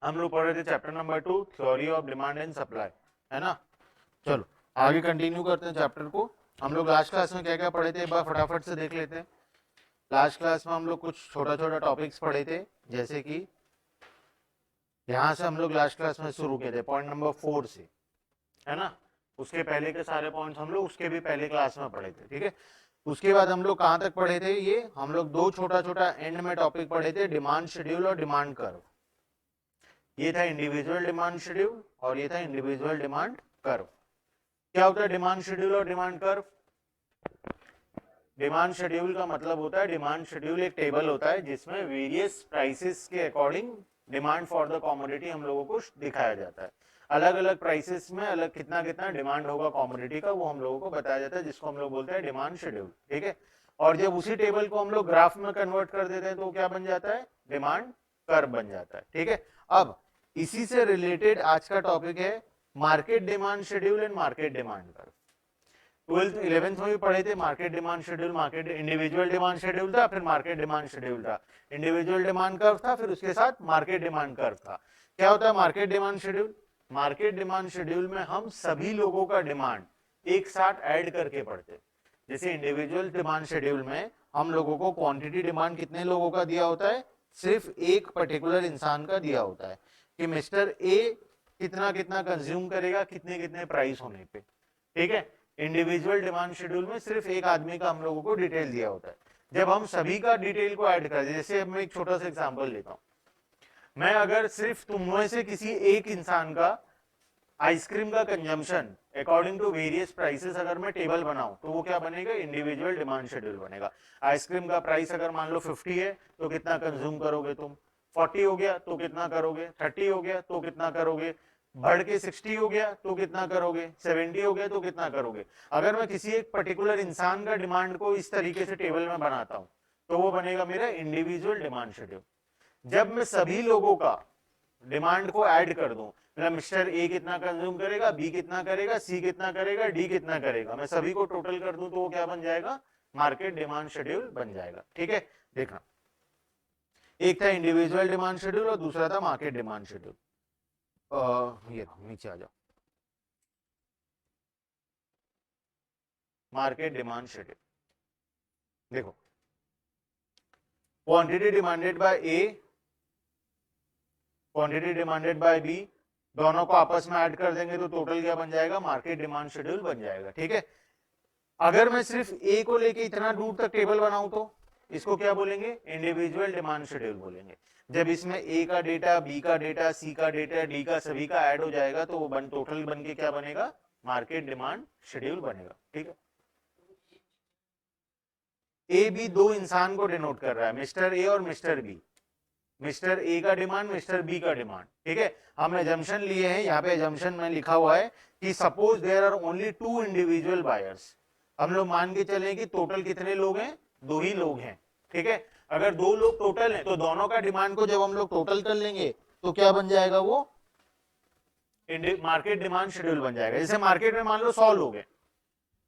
हम लोग पढ़ रहे थे chapter number 2 theory of demand and supply, है ना। चलो आगे कंटिन्यू करते हैं चैप्टर को। हम लोग लास्ट क्लास में क्या क्या पढ़े थे एक बार फटाफट से देख लेते हैं। लास्ट क्लास में हम लोग कुछ छोटा छोटा टॉपिक्स पढ़े थे, जैसे कि यहाँ से हम लोग लास्ट क्लास में शुरू किए थे पॉइंट नंबर 4 से, है ना। उसके पहले के सारे पॉइंट्स हम लोग उसके भी पहले क्लास में पढ़े थे, ठीक है। उसके बाद हम लोग कहाँ तक पढ़े थे, ये हम लोग दो छोटा छोटा एंड में टॉपिक पढ़े थे, डिमांड शेड्यूल और डिमांड कर्व। ये था इंडिविजुअल डिमांड शेड्यूल और ये था इंडिविजुअल डिमांड कर्व। क्या होता है डिमांड शेड्यूल और डिमांड कर्व? डिमांड शेड्यूल का मतलब होता है, डिमांड शेड्यूल एक टेबल होता है जिसमें वेरियस प्राइसेस के according demand for the commodity हम लोगों को दिखाया जाता है। अलग अलग प्राइसेस में अलग कितना कितना डिमांड होगा कमोडिटी का, वो हम लोगों को बताया जाता है, जिसको हम लोग बोलते हैं डिमांड शेड्यूल, ठीक है। और जब उसी टेबल को हम लोग ग्राफ में कन्वर्ट कर देते हैं तो क्या बन जाता है, डिमांड कर्व बन जाता है, ठीक है। अब इसी से रिलेटेड आज का टॉपिक है market demand schedule and market demand curve. 12th 11th में भी पढ़े थे market demand schedule, market individual demand schedule था, फिर मार्केट डिमांड शेड्यूल था, इंडिविजुअल डिमांड कर्व था, फिर उसके साथ मार्केट डिमांड कर्व था। क्या होता है market demand schedule? Market demand schedule में हम सभी लोगों का डिमांड एक साथ ऐड करके पढ़ते। जैसे इंडिविजुअल डिमांड शेड्यूल में हम लोगों को क्वांटिटी डिमांड कितने लोगों का दिया होता है, सिर्फ एक पर्टिकुलर इंसान का दिया होता है कि मिस्टर ए कितना कितना कंज्यूम करेगा कितने कितने प्राइस होने पे, ठीक है। इंडिविजुअल डिमांड शेड्यूल में सिर्फ एक आदमी का हम लोगों को डिटेल दिया होता है। जब हम सभी का डिटेल को ऐड कर, जैसे मैं एक छोटा सा एग्जांपल लेता हूं, मैं अगर सिर्फ तुम में से किसी एक इंसान का आइसक्रीम का consumption according to various prices अगर मैं टेबल बनाऊं तो वो क्या बनेगा, इंडिविजुअल डिमांड शेड्यूल बनेगा। आइसक्रीम का प्राइस अगर मान लो 50 है तो कितना कंज्यूम करोगे तुम, 40 हो गया तो कितना करोगे, 30 हो गया तो कितना करोगे, बढ़ के 60 हो गया तो कितना करोगे, 70 हो गया तो कितना करोगे। अगर मैं किसी एक पर्टिकुलर इंसान का डिमांड को इस तरीके से टेबल में बनाता हूं तो वो बनेगा मेरा इंडिविजुअल डिमांड शेड्यूल। जब मैं सभी लोगों का डिमांड को ऐड कर दूं, मतलब मिस्टर ए कितना कंज्यूम करेगा, बी कितना करेगा, सी कितना करेगा, डी कितना करेगा, मैं सभी को टोटल कर दूं तो वो क्या बन जाएगा, मार्केट डिमांड शेड्यूल बन जाएगा, ठीक है। देखना एक था इंडिविजुअल डिमांड शेड्यूल और दूसरा था मार्केट डिमांड शेड्यूल। ये नीचे आ जाओ, मार्केट डिमांड शेड्यूल देखो, quantity demanded by A, quantity demanded by B, दोनों को आपस में ऐड कर देंगे तो टोटल क्या बन जाएगा, मार्केट डिमांड शेड्यूल बन जाएगा, ठीक है। अगर मैं सिर्फ ए को लेके इतना दूर तक टेबल बनाऊं तो इसको क्या बोलेंगे, इंडिविजुअल डिमांड शेड्यूल बोलेंगे। जब इसमें ए का डेटा, बी का डेटा, सी का डेटा, डी का सभी का ऐड हो जाएगा तो वो टोटल बन के क्या बनेगा, मार्केट डिमांड शेड्यूल बनेगा, ठीक है। ए बी दो इंसान को डिनोट कर रहा है, मिस्टर ए और मिस्टर बी। मिस्टर ए का डिमांड, मिस्टर बी का डिमांड, ठीक है। हम एजम्पशन लिए हैं, यहाँ पे एजम्पशन में लिखा हुआ है कि suppose there are only 2 individual buyers. हम लोग मान के चलें कि टोटल कितने लोग हैं, 2 ही लोग हैं, ठीक है। अगर 2 लोग टोटल हैं तो दोनों का डिमांड को जब हम लोग टोटल कर लेंगे तो क्या बन जाएगा, वो मार्केट डिमांड शेड्यूल बन जाएगा। जैसे मार्केट में मान लो 100 लोग हैं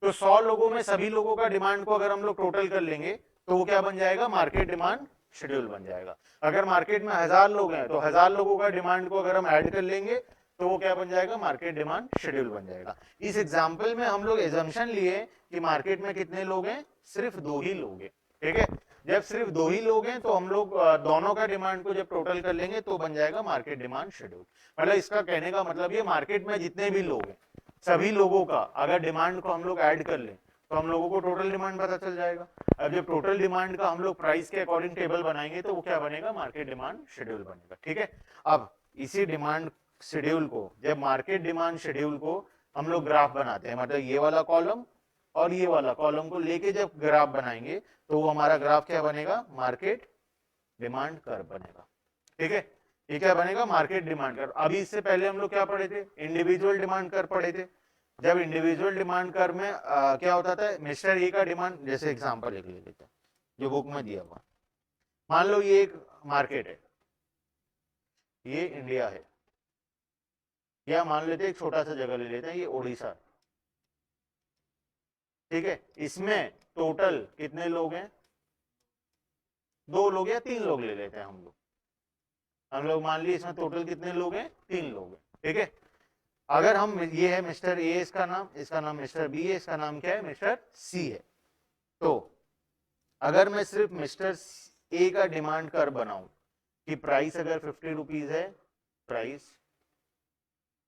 तो 100 लोगों में सभी लोगों का डिमांड को अगर हम लोग टोटल कर लेंगे तो वो क्या बन जाएगा, मार्केट डिमांड शेड्यूल बन जाएगा। अगर मार्केट में 1000 लोग हैं तो 1000 लोगों का डिमांड को अगर हम ऐड कर लेंगे तो वो क्या बन जाएगा, मार्केट डिमांड शेड्यूल बन जाएगा। इस एग्जांपल में हम लोग एजम्पशन लिए कि मार्केट में कितने लोग हैं, सिर्फ 2 ही लोग हैं, ठीक है। जब सिर्फ 2 ही लोग हैं तो हम लोग दोनों का डिमांड को जब टोटल कर लेंगे तो बन जाएगा मार्केट डिमांड शेड्यूल। मतलब इसका कहने का मतलब ये, मार्केट में जितने भी लोग हैं सभी लोगों का अगर डिमांड को हम लोग ऐड कर लें तो हम लोगों को टोटल डिमांड पता चल जाएगा। अब जब टोटल डिमांड का हम लोग प्राइस के अकॉर्डिंग टेबल बनाएंगे तो वो क्या बनेगा, मार्केट डिमांड शेड्यूल बनेगा, ठीक है। अब इसी डिमांड शेड्यूल को, जब मार्केट डिमांड शेड्यूल को हम लोग ग्राफ बनाते हैं, मतलब ये वाला कॉलम और ये वाला कॉलम को लेके जब ग्राफ बनाएंगे तो वो हमारा ग्राफ क्या बनेगा, मार्केट डिमांड कर्व बनेगा, ठीक है। ये क्या बनेगा, मार्केट डिमांड कर्व। अभी इससे पहले हम लोग क्या पढ़े थे, इंडिविजुअल डिमांड कर्व पढ़े थे। जब इंडिविजुअल डिमांड कर्व में क्या होता था, मिस्टर ए का डिमांड, जैसे एग्जांपल एक ले लेते हैं जो बुक में दिया हुआ, मान लो ये एक मार्केट है, ये इंडिया है, या मान लेते एक छोटा सा जगह ले लेते हैं, ये उड़ीसा, ठीक है। इसमें टोटल कितने लोग हैं, 2 लोग या 3 लोग ले लेते हैं हम लोग, हम लोग मान लिए इसमें टोटल कितने लोग हैं, 3 लोग हैं, ठीक है। अगर हम, ये है मिस्टर ए इसका नाम मिस्टर बी है, इसका नाम क्या है, मिस्टर सी है। तो अगर मैं सिर्फ मिस्टर ए का डिमांड कर बनाऊं कि प्राइस अगर 50 रुपीज है प्राइस,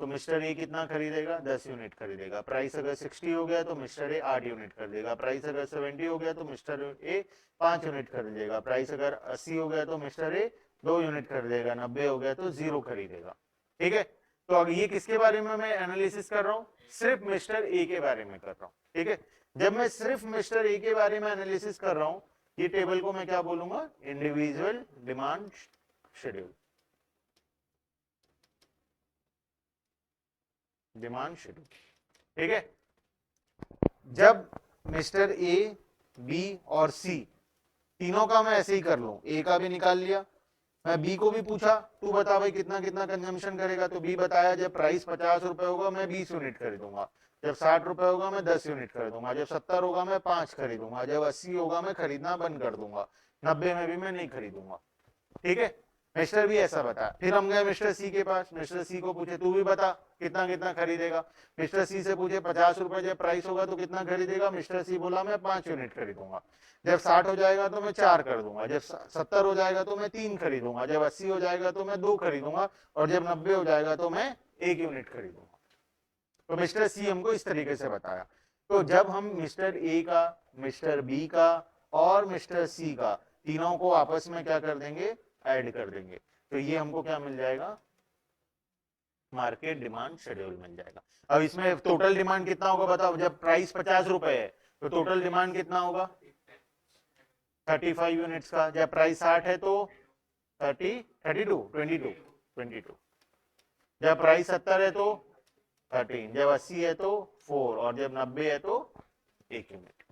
तो मिस्टर ए कितना खरीदेगा, 10 यूनिट खरीदेगा। प्राइस अगर 60 हो गया तो मिस्टर ए 8 यूनिट खरीदेगा। प्राइस अगर 70 हो गया तो मिस्टर ए 5 यूनिट खरीदेगा। प्राइस अगर 80 हो गया तो मिस्टर ए 2 यूनिट खरीदेगा। 90 हो गया तो 0 खरीदेगा, ठीक है। तो अगर ये किसके बारे में मैं एनालिसिस कर रहा हूं, सिर्फ मिस्टर ए के बारे में कर रहा हूं, ठीक है। जब मैं सिर्फ मिस्टर ए के बारे में एनालिसिस कर रहा हूं, ये टेबल को मैं क्या बोलूंगा, individual demand schedule, demand schedule, ठीक है। जब मिस्टर ए, बी और सी तीनों का मैं ऐसे ही कर लूं, ए का भी निकाल लिया, मैं बी को भी पूछा तू बता भाई कितना कितना कंजम्पशन करेगा, तो बी बताया जब प्राइस 50 रुपए होगा मैं 20 यूनिट खरीदूंगा, जब 60 रुपए होगा मैं 10 यूनिट खरीदूंगा, जब 70 होगा मैं 5 खरीदूंगा, जब 80 होगा मैं खरीदना बंद कर दूंगा, 90 में भी मैं नहीं खरीदूंगा, ठीक है। मिस्टर भी ऐसा बता। फिर हम गए मिस्टर सी के पास, मिस्टर सी को पूछे तू भी बता कितना कितना खरीदेगा। मिस्टर सी से पूछे 50 रुपए जब प्राइस होगा तो कितना खरीदेगा। मिस्टर सी बोला मैं 5 यूनिट खरीदूंगा। जब 60 हो जाएगा तो मैं 4 कर दूंगा, जब 70 हो जाएगा तो मैं 3 खरीदूंगा, जब 80 हो जाएगा तो मैं 2 खरीदूंगा, और जब 90 हो जाएगा तो मैं 1 यूनिट खरीदूंगा। तो मिस्टर सी हमको इस तरीके से बताया। तो जब हम मिस्टर ए का, मिस्टर बी का और मिस्टर सी का तीनों को आपस में क्या कर देंगे, ऐड कर देंगे, तो ये हमको क्या मिल जाएगा, मार्केट डिमांड शेड्यूल मिल जाएगा। अब इसमें टोटल डिमांड कितना होगा बताओ, जब प्राइस 50 रुपए है तो टोटल डिमांड कितना होगा, 35 यूनिट्स का। जब प्राइस 60 है तो 30, 32, 22, 22। जब प्राइस 70 है तो 13, जब 80 है तो 4, और जब 90 है तो 1 यूनिट।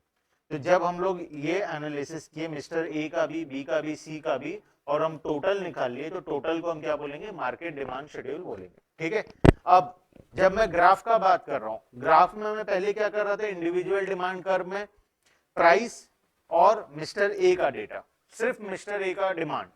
तो जब हम लोग ये एनालिसिस किए मिस्टर ए का भी, बी का भी, सी का भी, और हम टोटल निकाल लिए, तो टोटल को हम क्या बोलेंगे, मार्केट डिमांड शेड्यूल बोलेंगे, ठीक है। अब जब मैं ग्राफ का बात कर रहा हूं, ग्राफ में मैं पहले क्या कर रहा था, इंडिविजुअल डिमांड कर्व में प्राइस और मिस्टर ए का डेटा, सिर्फ मिस्टर ए का डिमांड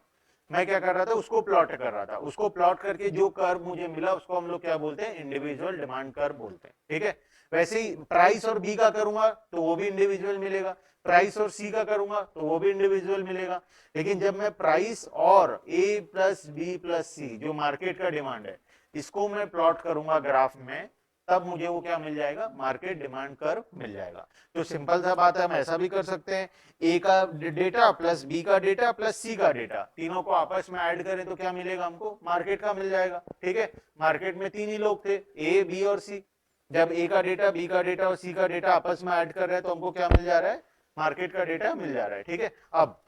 मैं क्या कर रहा था, उसको प्लॉट कर रहा था। उसको प्लॉट करके जो कर्व मुझे मिला उसको हम लोग क्या बोलते हैं, इंडिविजुअल डिमांड कर्व बोलते हैं, ठीक है। वैसे ही प्राइस और बी का करूंगा तो वो भी इंडिविजुअल मिलेगा, प्राइस और सी का करूंगा तो वो भी इंडिविजुअल मिलेगा। लेकिन जब मैं प्राइस और ए प्लस बी प्लस सी जो मार्केट का डिमांड है इसको मैं प्लॉट करूंगा ग्राफ में, तब मुझे वो क्या मिल जाएगा, मार्केट डिमांड कर्व मिल जाएगा। तो सिंपल सा बात है, हम ऐसा भी कर सकते हैं, ए का डेटा प्लस बी का डेटा प्लस सी का डेटा तीनों को आपस में ऐड करें तो क्या मिलेगा हमको, मार्केट का मिल जाएगा, ठीक है। मार्केट में 3 ही लोग थे, ए बी और सी। जब ए का डेटा, बी का डेटा और सी का डेटा आपस में ऐड कर रहे हैं तो हमको क्या मिल जा रहा है, मार्केट का डेटा मिल जा रहा है, ठीक है। अब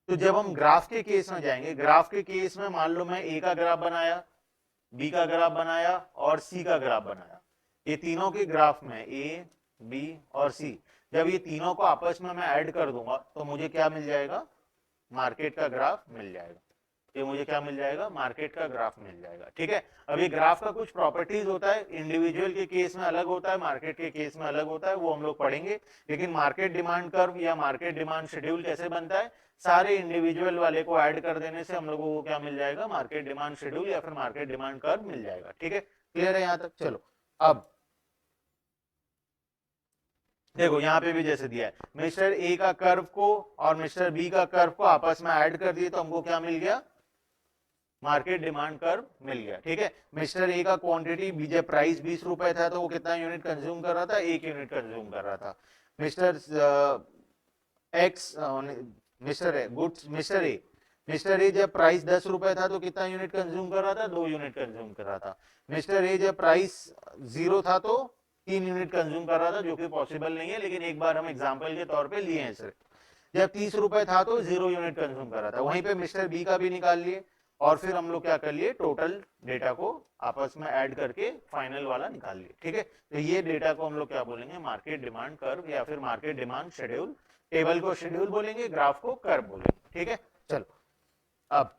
तो जब हम ग्राफ के केस में जाएंगे, ग्राफ के केस में मान लो मैं ए का ग्राफ बनाया, बी का ग्राफ बनाया और सी का ग्राफ बनाया, ये तीनों के ग्राफ में ए बी और सी, जब ये तीनों को आपस में मैं ऐड कर दूंगा तो मुझे क्या मिल जाएगा, मार्केट का ग्राफ मिल जाएगा। ये मुझे क्या मिल जाएगा, मार्केट का ग्राफ मिल जाएगा, ठीक है। अब ये ग्राफ का कुछ प्रॉपर्टीज होता है, इंडिविजुअल के केस में अलग होता है, मार्केट के केस में अलग होता है, वो हम लोग पढ़ेंगे। लेकिन मार्केट डिमांड कर्व या मार्केट डिमांड शेड्यूल कैसे बनता है, सारे इंडिविजुअल वाले को ऐड कर देने से हम लोगों को क्या मिल जाएगा, मार्केट डिमांड शेड्यूल या फिर मार्केट डिमांड कर्व मिल जाएगा, ठीक है। क्लियर है यहां तक, चलो। अब देखो यहां पे भी जैसे दिया है, मिस्टर ए का कर्व को और मिस्टर बी का कर्व को आपस में ऐड कर दिए तो हमको क्या मिल गया, मार्केट डिमांड कर्व मिल गया, ठीक है। मिस्टर ए का क्वांटिटी, बीजे प्राइस 20 रुपए था तो वो कितना यूनिट कंज्यूम कर रहा था, 1 यूनिट कंज्यूम कर रहा था। मिस्टर एक्स, मिस्टर ए जब प्राइस 10 रुपए था तो कितना यूनिट कंज्यूम कर रहा था, 2 यूनिट कंज्यूम कर रहा था। मिस्टर ए जब प्राइस 0 था तो 3 यूनिट कंज्यूम कर रहा था, जो कि पॉसिबल नहीं है, लेकिन एक बार हम एग्जांपल के तौर पे लिए हैं सिर्फ। जब 30 रुपए था तो 0 यूनिट कंज्यूम कर रहा था। वहीं पे मिस्टर बी का भी निकाल लिए और फिर हम लोग क्या कर लिए, टोटल डेटा को आपस में ऐड करके फाइनल वाला निकाल लिए, ठीक है। तो ये डेटा को हम लोग क्या बोलेंगे, मार्केट डिमांड कर्व या फिर मार्केट डिमांड शेड्यूल। टेबल को शेड्यूल बोलेंगे, ग्राफ को कर्व बोलेंगे, ठीक है। चलो अब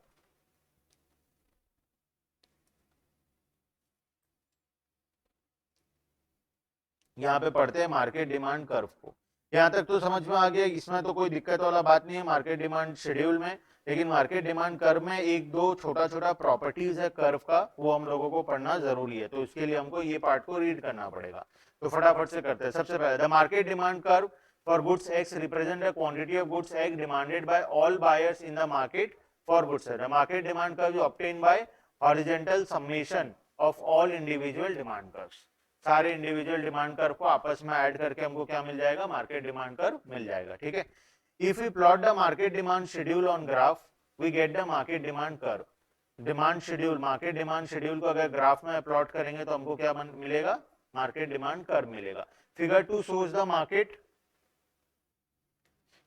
यहाँ पे पढ़ते हैं मार्केट डिमांड कर्व को। यहाँ तक तो समझ में आ गया, इसमें तो कोई दिक्कत वाला बात नहीं है मार्केट डिमांड शेड्यूल में। लेकिन मार्केट डिमांड कर्व में एक दो छोटा छोटा प्रॉपर्टीज है कर्व का, वो हम लोगों को पढ़ना जरूरी है, तो इसके लिए हमको ये पार्ट को रीड करना पड़ेगा। तो फटाफट से करते हैं। सबसे पहले the market demand curve for goods x represent the quantity of goods x demanded by all buyers in the market for goods. The market demand curve is obtained by horizontal summation of all individual demand curves. सारे individual demand curve को आपस में add करके हमको क्या मिल जाएगा, market demand curve मिल जाएगा। ठीक है, if we plot the market demand schedule on graph we get the market demand curve. Demand schedule, market demand schedule को अगर ग्राफ में प्लॉट करेंगे तो हमको क्या मिलेगा, मार्केट डिमांड कर्व मिलेगा। Figure 2 shows the market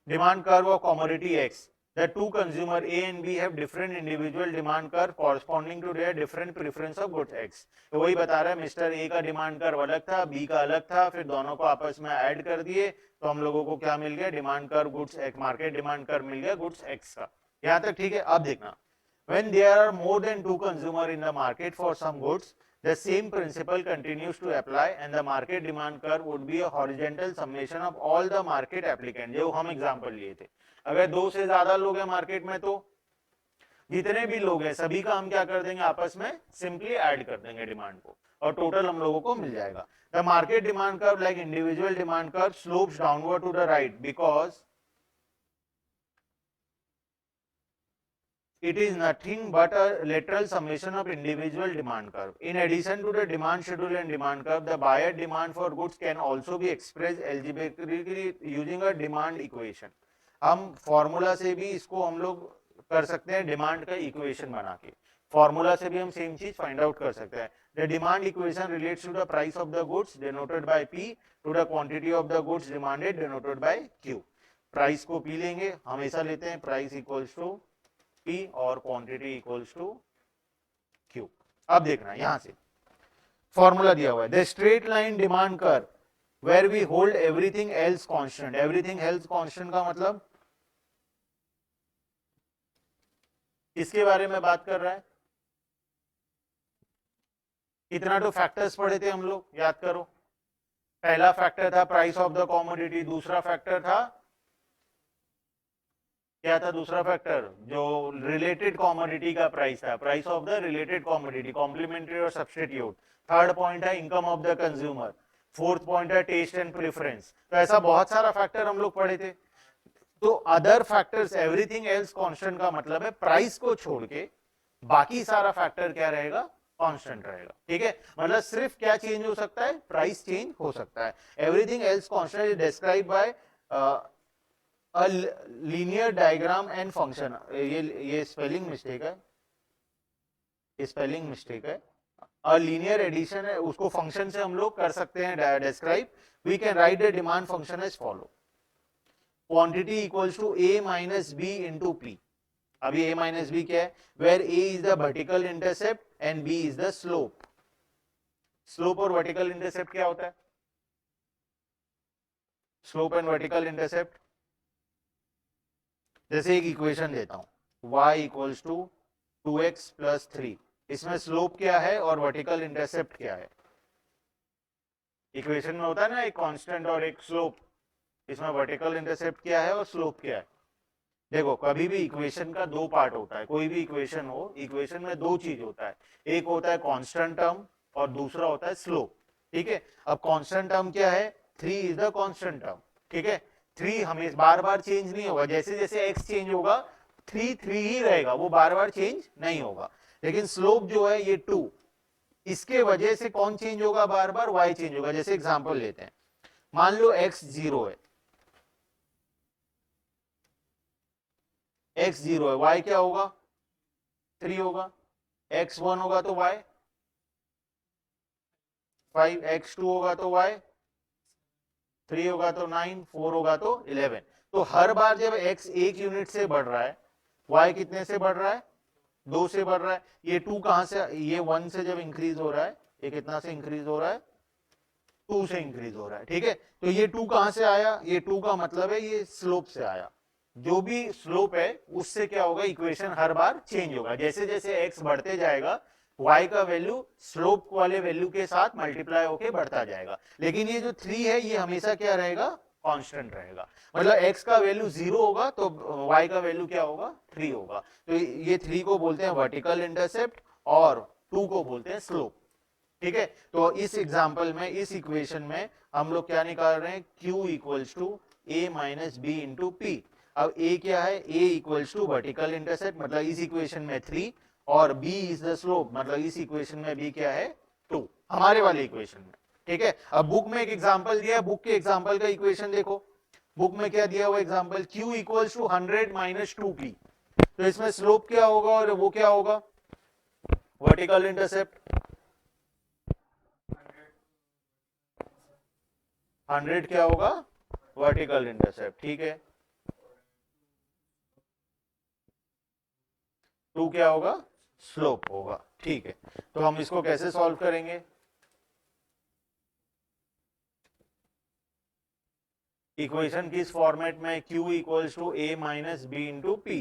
demand curve of commodity X. The two consumer A and B have different individual demand curve corresponding to their different preference of goods X. तो वही बता रहा है mister A का demand curve अलग था, B का अलग था, फिर दोनों को आपस में ऐड कर दिए तो हम लोगों को क्या मिल गया, demand curve goods X, market demand curve मिल गया गुड्स X का। यहाँ तक ठीक है। अब देखना, when there are more than two consumer in the market for some goods, the same principle continues to apply and the market demand curve would be a horizontal summation of all the market applicants। जो हम example लिए थे, अगर दो से ज्यादा लोग हैं मार्केट में तो जितने भी लोग हैं सभी का हम क्या कर देंगे, आपस में सिंपली ऐड कर देंगे डिमांड को और टोटल हम लोगों को मिल जाएगा। The market demand curve like individual demand curve slopes downward to the right because it is nothing but a lateral summation of individual demand curve. In addition to the demand schedule and demand curve, the buyer demand for goods can also be expressed algebraically using a demand equation. हम formula से भी इसको हम लोग कर सकते हैं, demand का इक्वेशन बना के फॉर्मूला से भी हम सेम चीज फाइंड आउट कर सकते हैं। The demand equation relates to the price of the goods denoted by P to the quantity of the goods demanded denoted by Q। Price को P लेंगे, हमेशा लेते हैं, प्राइस इक्वल्स टू P और quantity equals to Q। अब देखना यहां से फॉर्मूला दिया हुआ है, the straight line demand curve where we hold everything else constant. Everything else constant का मतलब किसके बारे में बात कर रहा है, इतना तो फैक्टर्स पढ़े थे हम लोग, याद करो। पहला फैक्टर था प्राइस ऑफ द कॉमोडिटी, दूसरा फैक्टर था क्या था, दूसरा फैक्टर जो रिलेटेड कॉमोडिटी का प्राइस था, price of the related commodity, complementary और सब्स्टिट्यूट। थर्ड पॉइंट है income of the consumer. Fourth point है टेस्ट एंड प्रेफरेंस। तो ऐसा बहुत सारा फैक्टर हम लोग पढ़े थे। तो other factors everything else constant का मतलब है प्राइस को छोड़ के बाकी सारा फैक्टर क्या रहेगा, कांस्टेंट रहेगा। ठीक है, मतलब सिर्फ क्या चेंज हो सकता है, प्राइस चेंज हो सकता है। Everything else constant is described bye a linear diagram and function। ये स्पेलिंग मिस्टेक है, स्पेलिंग मिस्टेक है। a linear addition है, उसको फंक्शन से हम लोग कर सकते हैं describe. we can write the demand function as follow, quantity equals to a minus b into p। अभी a minus b क्या है, where a is the vertical intercept and b is the slope। slope और vertical intercept क्या होता है, slope and vertical intercept, जैसे एक equation देता हूं y equals to 2x plus 3, इसमें स्लोप क्या है और वर्टिकल इंटरसेप्ट क्या है। इक्वेशन में होता है ना एक कांस्टेंट और एक स्लोप, इसमें वर्टिकल इंटरसेप्ट क्या है और स्लोप क्या है। देखो कभी भी इक्वेशन का दो पार्ट होता है, कोई भी इक्वेशन हो, इक्वेशन में दो चीज होता है, एक होता है कांस्टेंट टर्म और दूसरा होता है स्लोप। ठीक है, अब कांस्टेंट टर्म क्या है, 3 इज द कांस्टेंट टर्म। ठीक है, 3 हमें बार बार चेंज नहीं होगा, जैसे जैसे x चेंज होगा 3 ही रहेगा, वो बार बार चेंज नहीं होगा। लेकिन स्लोप जो है ये 2, इसके वजह से कौन चेंज होगा, बार बार y चेंज होगा। जैसे एग्जांपल लेते हैं, मान लो x 0 है, x 0 है, y क्या होगा 3 होगा, x 1 होगा तो y 5, x 2 होगा तो y 3 होगा तो 9, 4 होगा तो 11। तो हर बार जब x 1 यूनिट से बढ़ रहा है, y कितने से बढ़ रहा है, 2 से बढ़ रहा है। ये 2 कहां से, ये 1 से जब इंक्रीज हो रहा है, ये कितना से इंक्रीज हो रहा है, 2 से इंक्रीज हो रहा है। ठीक है, तो ये 2 कहां से आया, ये 2 का मतलब है ये स्लोप से आया। जो भी स्लोप है उससे क्या होगा, इक्वेशन हर बार चेंज होगा। जैसे जैसे x बढ़ते जाएगा y का वैल्यू स्लोप वाले वैल्यू के साथ मल्टीप्लाई होके बढ़ता जाएगा। लेकिन ये जो 3 है ये हमेशा क्या रहेगा, कांस्टेंट रहेगा, मतलब x का वैल्यू 0 होगा तो y का वैल्यू क्या होगा 3 होगा। तो ये 3 को बोलते हैं वर्टिकल इंटरसेप्ट और 2 को बोलते हैं स्लोप। ठीक है, तो इस एग्जांपल में, इस इक्वेशन में हम लोग क्या निकाल रहे हैं, q equals to a minus b into p. अब a क्या है, a equals to vertical intercept मतलब इस इक्वेशन में 3 और b इज द स्लोप मतलब इस इक्वेशन में b क्या है 2 हमारे वाले इक्वेशन में। ठीक है, अब बुक में एक एग्जांपल दिया है, बुक के एग्जांपल का इक्वेशन देखो, बुक में क्या दिया हुआ example, q equals to 100 minus 2p। तो इसमें स्लोप क्या होगा और वो क्या होगा, वर्टिकल इंटरसेप्ट 100 क्या होगा वर्टिकल इंटरसेप्ट। ठीक है, 2 क्या होगा स्लोप होगा। ठीक है, तो हम इसको कैसे सॉल्व करेंगे, इक्वेशन किस फॉर्मेट में, q equals to a minus b into p.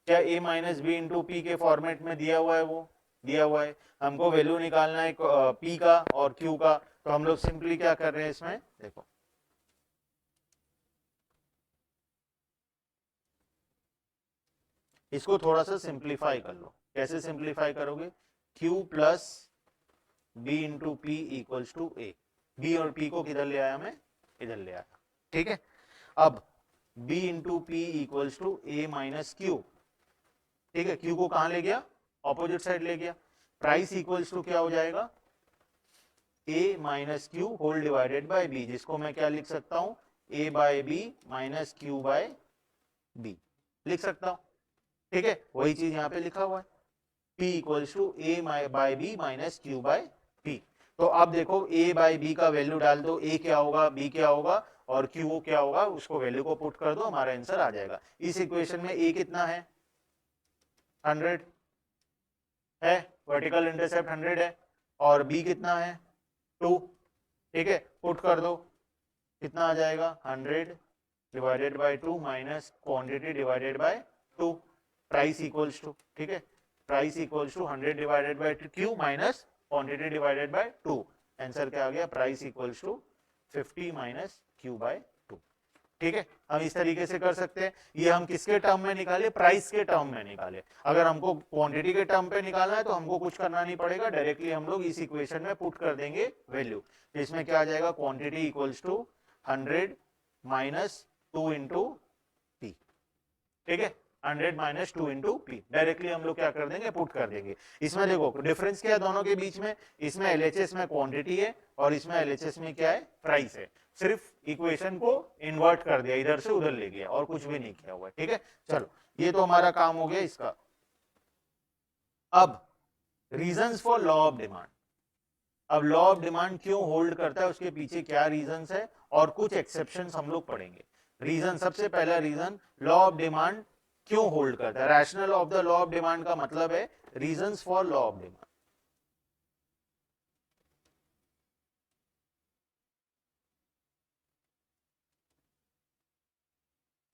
क्या a minus b into p के फॉर्मेट में दिया हुआ है, वो दिया हुआ है, हमको वैल्यू निकालना है p का और q का। तो हम लोग सिंपली क्या कर रहे हैं इसमें, देखो इसको थोड़ा सा सिंप्लीफाई कर लो। कैसे सिंप्लीफाई करोगे, q plus b into p equals to a। b और p को किधर ले आया मैं, इधर ले आया। ठीक है, अब b into p equals to a minus q. ठीक है, q को कहां ले गया, ऑपोजिट साइड ले गया। प्राइस इक्वल्स टू क्या हो जाएगा, a minus q whole divided by b, जिसको मैं क्या लिख सकता हूं, a by b minus q by b लिख सकता हूं। ठीक है, वही चीज यहां पे लिखा हुआ है, p equals to a by b minus q by p। तो अब देखो a बाय b का वैल्यू डाल दो, a क्या होगा b क्या होगा और q क्या होगा, उसको वैल्यू को पुट कर दो, हमारा आंसर आ जाएगा। इस इक्वेशन में a कितना है 100 है, वर्टिकल इंटरसेप्ट 100 है, और b कितना है 2। ठीक है, पुट कर दो, कितना आ जाएगा 100 divided by 2 minus quantity divided by 2, price equals to, ठीक है, price equals to 100 divided by q minus quantity divided by 2। Answer क्या आ गया, price equals to 50 minus q by 2। ठीक है, हम इस तरीके से कर सकते हैं। ये हम किसके टर्म में निकाले, प्राइस के टर्म में निकाले। अगर हमको क्वांटिटी के टर्म पे निकालना है तो हमको कुछ करना नहीं पड़ेगा, डायरेक्टली हम लोग इस इक्वेशन में पुट कर देंगे वैल्यू। इसमें क्या आ जाएगा, quantity equals to 100 minus 2 into p. ठीक है, 100 माइनस 2 इंटू पी, डायरेक्टली हम लोग क्या कर देंगे, पुट कर देंगे। इसमें देखो डिफरेंस क्या है दोनों के बीच में, इसमें एलएचएस में क्वांटिटी है और इसमें एलएचएस में क्या है, प्राइस है। सिर्फ इक्वेशन को इन्वर्ट कर दिया, इधर से उधर ले गया और कुछ भी नहीं किया हुआ है। ठीक है, चलो ये तो हमारा काम हो गया इसका। अब reasons for law of demand. अब लॉ ऑफ डिमांड क्यों होल्ड करता है, उसके पीछे क्या रीजंस है और कुछ एक्सेप्शंस हम लोग पढ़ेंगे। रीजन, सबसे पहला रीजन, लॉ ऑफ डिमांड क्यों होल्ड करता है। Rational of the law of demand का मतलब है reasons for law of demand.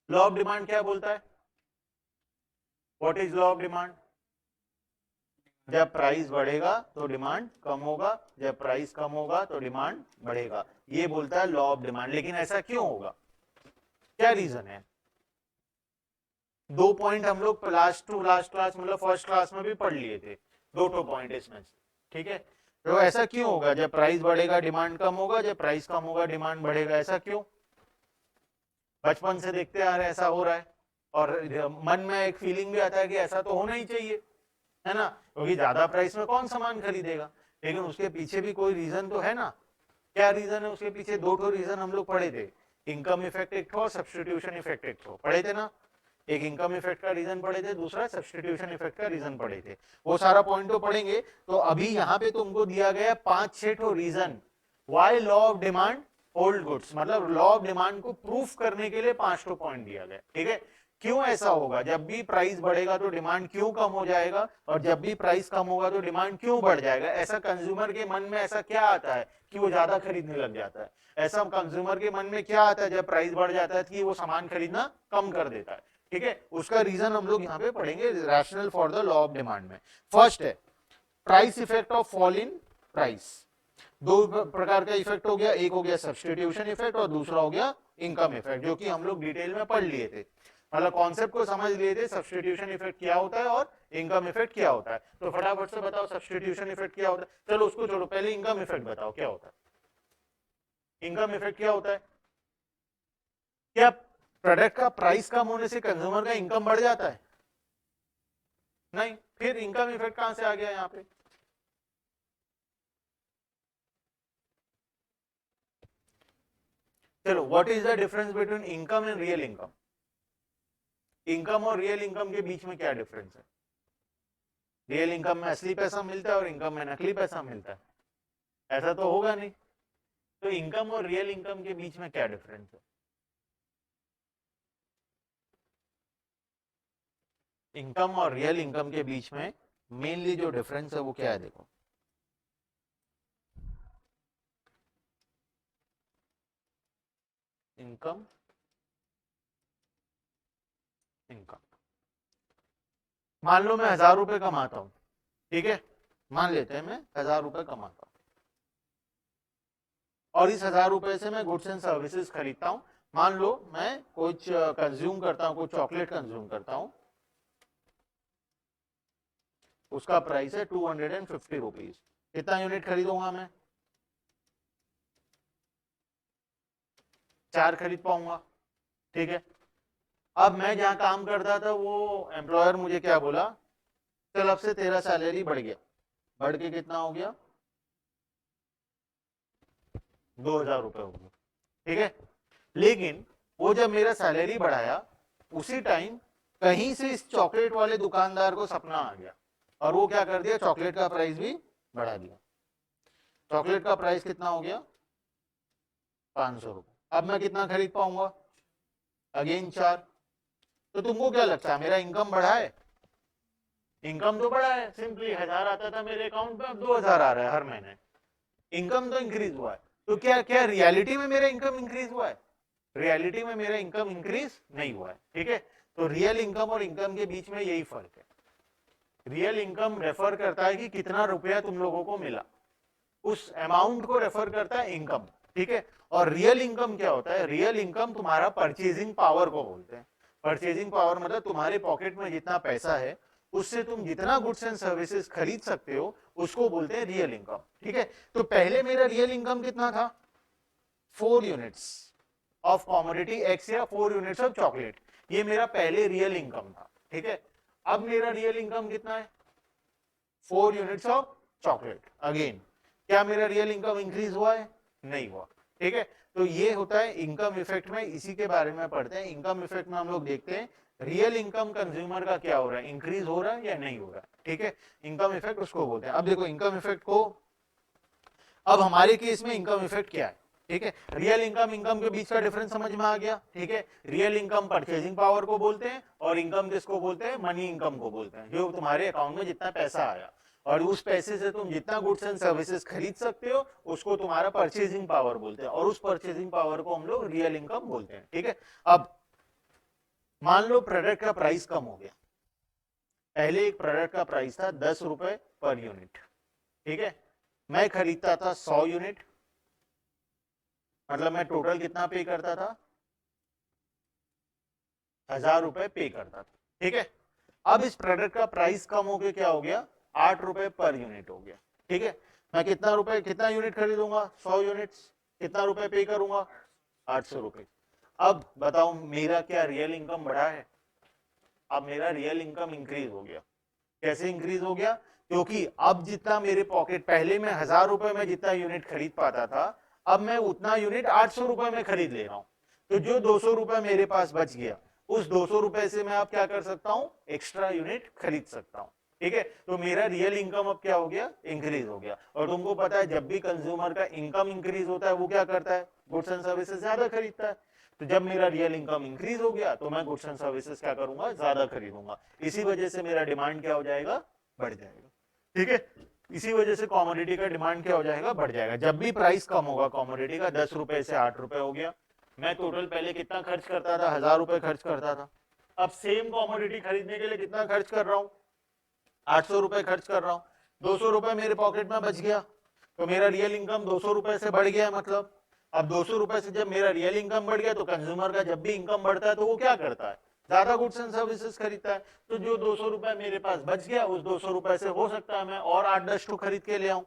Law of demand क्या बोलता है, what is law of demand, जब प्राइस बढ़ेगा तो डिमांड कम होगा, जब प्राइस कम होगा तो डिमांड बढ़ेगा, ये बोलता है लॉ ऑफ डिमांड। लेकिन ऐसा क्यों होगा, क्या रीजन है। दो पॉइंट हम लोग लास्ट क्लास मतलब फर्स्ट क्लास में भी पढ़ लिए थे, दो पॉइंट इसमें से। ठीक है, तो ऐसा क्यों होगा, जब प्राइस बढ़ेगा डिमांड कम होगा, जब प्राइस कम होगा डिमांड बढ़ेगा, ऐसा क्यों। बचपन से देखते आ रहे ऐसा हो रहा है, और मन में एक फीलिंग भी आता है कि ऐसा तो होना ही चाहिए, है ना, क्योंकि ज्यादा प्राइस में कौन सामान खरीदेगा। लेकिन उसके पीछे भी कोई रीजन तो है ना, क्या रीजन है उसके पीछे, दो रीजन हम लोग पढ़े थे, इनकम इफेक्ट एक था और सब्सटीट्यूशन इफेक्ट एक था, पढ़े थे ना। एक इनकम इफेक्ट का रीजन पढ़े थे, दूसरा सब्सटीट्यूशन इफेक्ट का रीजन पढ़े थे, वो सारा पॉइंट तो पढ़ेंगे। तो अभी यहाँ पे तुमको दिया गया 5-6 reason why law of demand hold goods, मतलब लॉ ऑफ डिमांड को प्रूफ करने के लिए 5 पॉइंट दिया गया। ठीक है, क्यों ऐसा होगा, जब भी प्राइस बढ़ेगा तो डिमांड क्यों कम हो जाएगा, और जब भी प्राइस कम होगा तो डिमांड क्यों बढ़ जाएगा। ऐसा कंज्यूमर के मन में ऐसा क्या आता है कि वो ज्यादा खरीदने लग जाता है, ऐसा कंज्यूमर के मन में क्या आता है जब प्राइस बढ़ जाता है कि वो सामान खरीदना कम कर देता है। ठीक है, उसका रीजन हम लोग यहाँ पे पढ़ेंगे rational for the law of demand में। फर्स्ट है price effect of fall in price. दो प्रकार का इफेक्ट हो गया, एक हो गया सब्स्टिट्यूशन इफेक्ट और दूसरा हो गया इनकम इफेक्ट, जो कि हम लोग डिटेल में पढ़ लिए थे, मतलब कॉन्सेप्ट को समझ लिए थे, सब्स्टिट्यूशन इफेक्ट क्या होता है और इनकम इफेक्ट क्या होता है। तो फटाफट से बताओ सब्स्टिट्यूशन इफेक्ट क्या होता है, चलो उसको छोड़ो, पहले इनकम इफेक्ट बताओ क्या होता है। इनकम इफेक्ट क्या होता है? क्या प्रोडक्ट का प्राइस कम होने से कंज्यूमर का इनकम बढ़ जाता है? नहीं, फिर इनकम इफेक्ट कहां से आ गया यहाँ पे? चलो, what is the difference between income and real income? Income और रियल इनकम के बीच में क्या डिफरेंस है? रियल इनकम में असली पैसा मिलता है और इनकम में नकली पैसा मिलता है, ऐसा तो होगा नहीं। तो इनकम और रियल इनकम के बीच में क्या डिफरेंस है? इनकम और रियल इनकम के बीच में मेनली जो डिफरेंस है वो क्या है, देखो। इनकम, इनकम, मान लो मैं 1000 रुपए कमाता हूं, ठीक है, मान लेते हैं मैं 1000 रुपए कमाता हूं और इस 1000 रुपए से मैं गुड्स एंड सर्विसेज खरीदता हूं। मान लो मैं कुछ कंज्यूम करता हूं, कुछ चॉकलेट कंज्यूम करता हूं, उसका प्राइस है 250 रुपीज। कितना यूनिट खरीदूंगा मैं? 4 खरीद पाऊंगा, ठीक है। अब मैं जहां काम करता था वो एम्प्लॉयर मुझे क्या बोला, चल अब से तेरा सैलरी बढ़ गया, बढ़ के कितना हो गया? 2000 रुपए हो गया, ठीक है। लेकिन वो जब मेरा सैलरी बढ़ाया, उसी टाइम कहीं से इस चॉकलेट वाले दुकानदार को सपना आ गया और वो क्या कर दिया, चॉकलेट का प्राइस भी बढ़ा दिया। चॉकलेट का प्राइस कितना हो गया? 500 रुपए। अब मैं कितना खरीद पाऊंगा? अगेन 4। तो तुमको क्या लगता है, मेरा इनकम बढ़ा है? इनकम तो बढ़ा है, सिंपली 1000 आता था मेरे अकाउंट में, अब 2000 आ रहा है हर महीने। इनकम तो इंक्रीज हुआ है। तो क्या क्या रियलिटी में मेरा इनकम इंक्रीज हुआ है? रियलिटी में मेरा इनकम इंक्रीज नहीं हुआ है, ठीक है। तो रियल इनकम और इनकम के बीच में यही फर्क है। रियल इनकम रेफर करता है कि कितना रुपया तुम लोगों को मिला, उस अमाउंट को रेफर करता है इनकम, ठीक है। और रियल इनकम क्या होता है? रियल इनकम तुम्हारा परचेजिंग पावर को बोलते हैं। परचेजिंग पावर मतलब तुम्हारे पॉकेट में जितना पैसा है, उससे तुम जितना गुड्स एंड सर्विसेज खरीद सकते हो, उसको बोलते हैं रियल इनकम, ठीक है। तो पहले मेरा रियल इनकम कितना था? 4 यूनिट्स ऑफ कॉमोडिटी एक्स या 4 यूनिट्स ऑफ चॉकलेट, ये मेरा पहले रियल इनकम था, ठीक है। अब मेरा रियल इनकम कितना है? 4 यूनिट्स ऑफ चॉकलेट। अगेन, क्या मेरा रियल इनकम इंक्रीज हुआ है? नहीं हुआ, ठीक है। तो ये होता है इनकम इफेक्ट में, इसी के बारे में पढ़ते हैं। इनकम इफेक्ट में हम लोग देखते हैं रियल इनकम कंज्यूमर का क्या हो रहा है, इंक्रीज हो रहा है या नहीं हो रहा है, ठीक है। इनकम इफेक्ट उसको बोलते हैं। अब देखो इनकम इफेक्ट को, अब हमारे केस में इनकम इफेक्ट क्या है, ठीक है। रियल इनकम, इनकम के बीच का डिफरेंस समझ में आ गया, ठीक है। रियल इनकम परचेजिंग पावर को बोलते हैं और इनकम किसको बोलते हैं? मनी इनकम को बोलते हैं, जो तुम्हारे अकाउंट में जितना पैसा आया और उस पैसे से तुम जितना गुड्स एंड सर्विसेज खरीद सकते हो, उसको तुम्हारा परचेजिंग पावर बोलते हैं और उस परचेजिंग पावर को हम लोग रियल इनकम बोलते हैं, ठीक है। अब मान लो प्रोडक्ट का प्राइस कम हो गया। पहले एक प्रोडक्ट का प्राइस था 10 रुपए पर यूनिट, ठीक है। मैं खरीदता था 100 यूनिट, मतलब मैं टोटल कितना पे करता था? 1000 रुपए पे करता था, ठीक है। अब इस प्रोडक्ट का प्राइस कम हो गया, क्या हो गया? 8 रुपए पर यूनिट हो गया, ठीक है। मैं कितना यूनिट खरीदूंगा? 100 यूनिट्स। कितना रुपए पे करूंगा? 800 रुपए। अब बताओ मेरा क्या रियल इनकम बढ़ा है? अब मेरा रियल इनकम इंक्रीज हो गया। कैसे इंक्रीज हो गया? क्योंकि अब जितना मेरे पॉकेट, पहले मैं 1000 रुपए में जितना यूनिट खरीद पाता था, अब मैं उतना यूनिट 800 रुपए में खरीद ले रहा हूं। तो जो 200 रुपए मेरे पास बच गया, उस 200 रुपए से मैं अब क्या कर सकता हूं? एक्स्ट्रा यूनिट खरीद सकता हूं, ठीक है। तो मेरा रियल इनकम अब क्या हो गया? इंक्रीज हो गया। और तुमको पता है जब भी कंज्यूमर का इनकम इंक्रीज होता है, वो क्या करता है? गुड्स एंड सर्विसेज ज्यादा खरीदता है। तो जब मेरा रियल इनकम इंक्रीज हो गया, तो मैं गुड्स एंड सर्विसेज क्या करूंगा? ज्यादा खरीदूंगा। इसी वजह से मेरा डिमांड क्या हो जाएगा? बढ़ जाएगा, ठीक है। इसी वजह से कॉमोडिटी का डिमांड क्या हो जाएगा? बढ़ जाएगा। जब भी प्राइस कम होगा कॉमोडिटी का, 10 रुपए से 8 रुपए हो गया, मैं टोटल पहले कितना खर्च करता था? 1000 रुपए खर्च करता था। अब सेम कॉमोडिटी खरीदने के लिए कितना खर्च कर रहा हूं? 800 रुपए खर्च कर रहा हूं। 200 रुपए मेरे पॉकेट में बच गया, तो मेरा रियल इनकम 200 रुपए से बढ़ गया, मतलब अब 200 रुपए से जब मेरा रियल इनकम बढ़ गया तो कंज्यूमर का जब भी इनकम बढ़ता है तो वो क्या करता है, ज्यादा गुड्स एंड सर्विसेज खरीदता है। तो जो 200 रुपए मेरे पास बच गया, उस 200 रुपए से हो सकता है मैं और 8-10 टू खरीद के ले आऊं,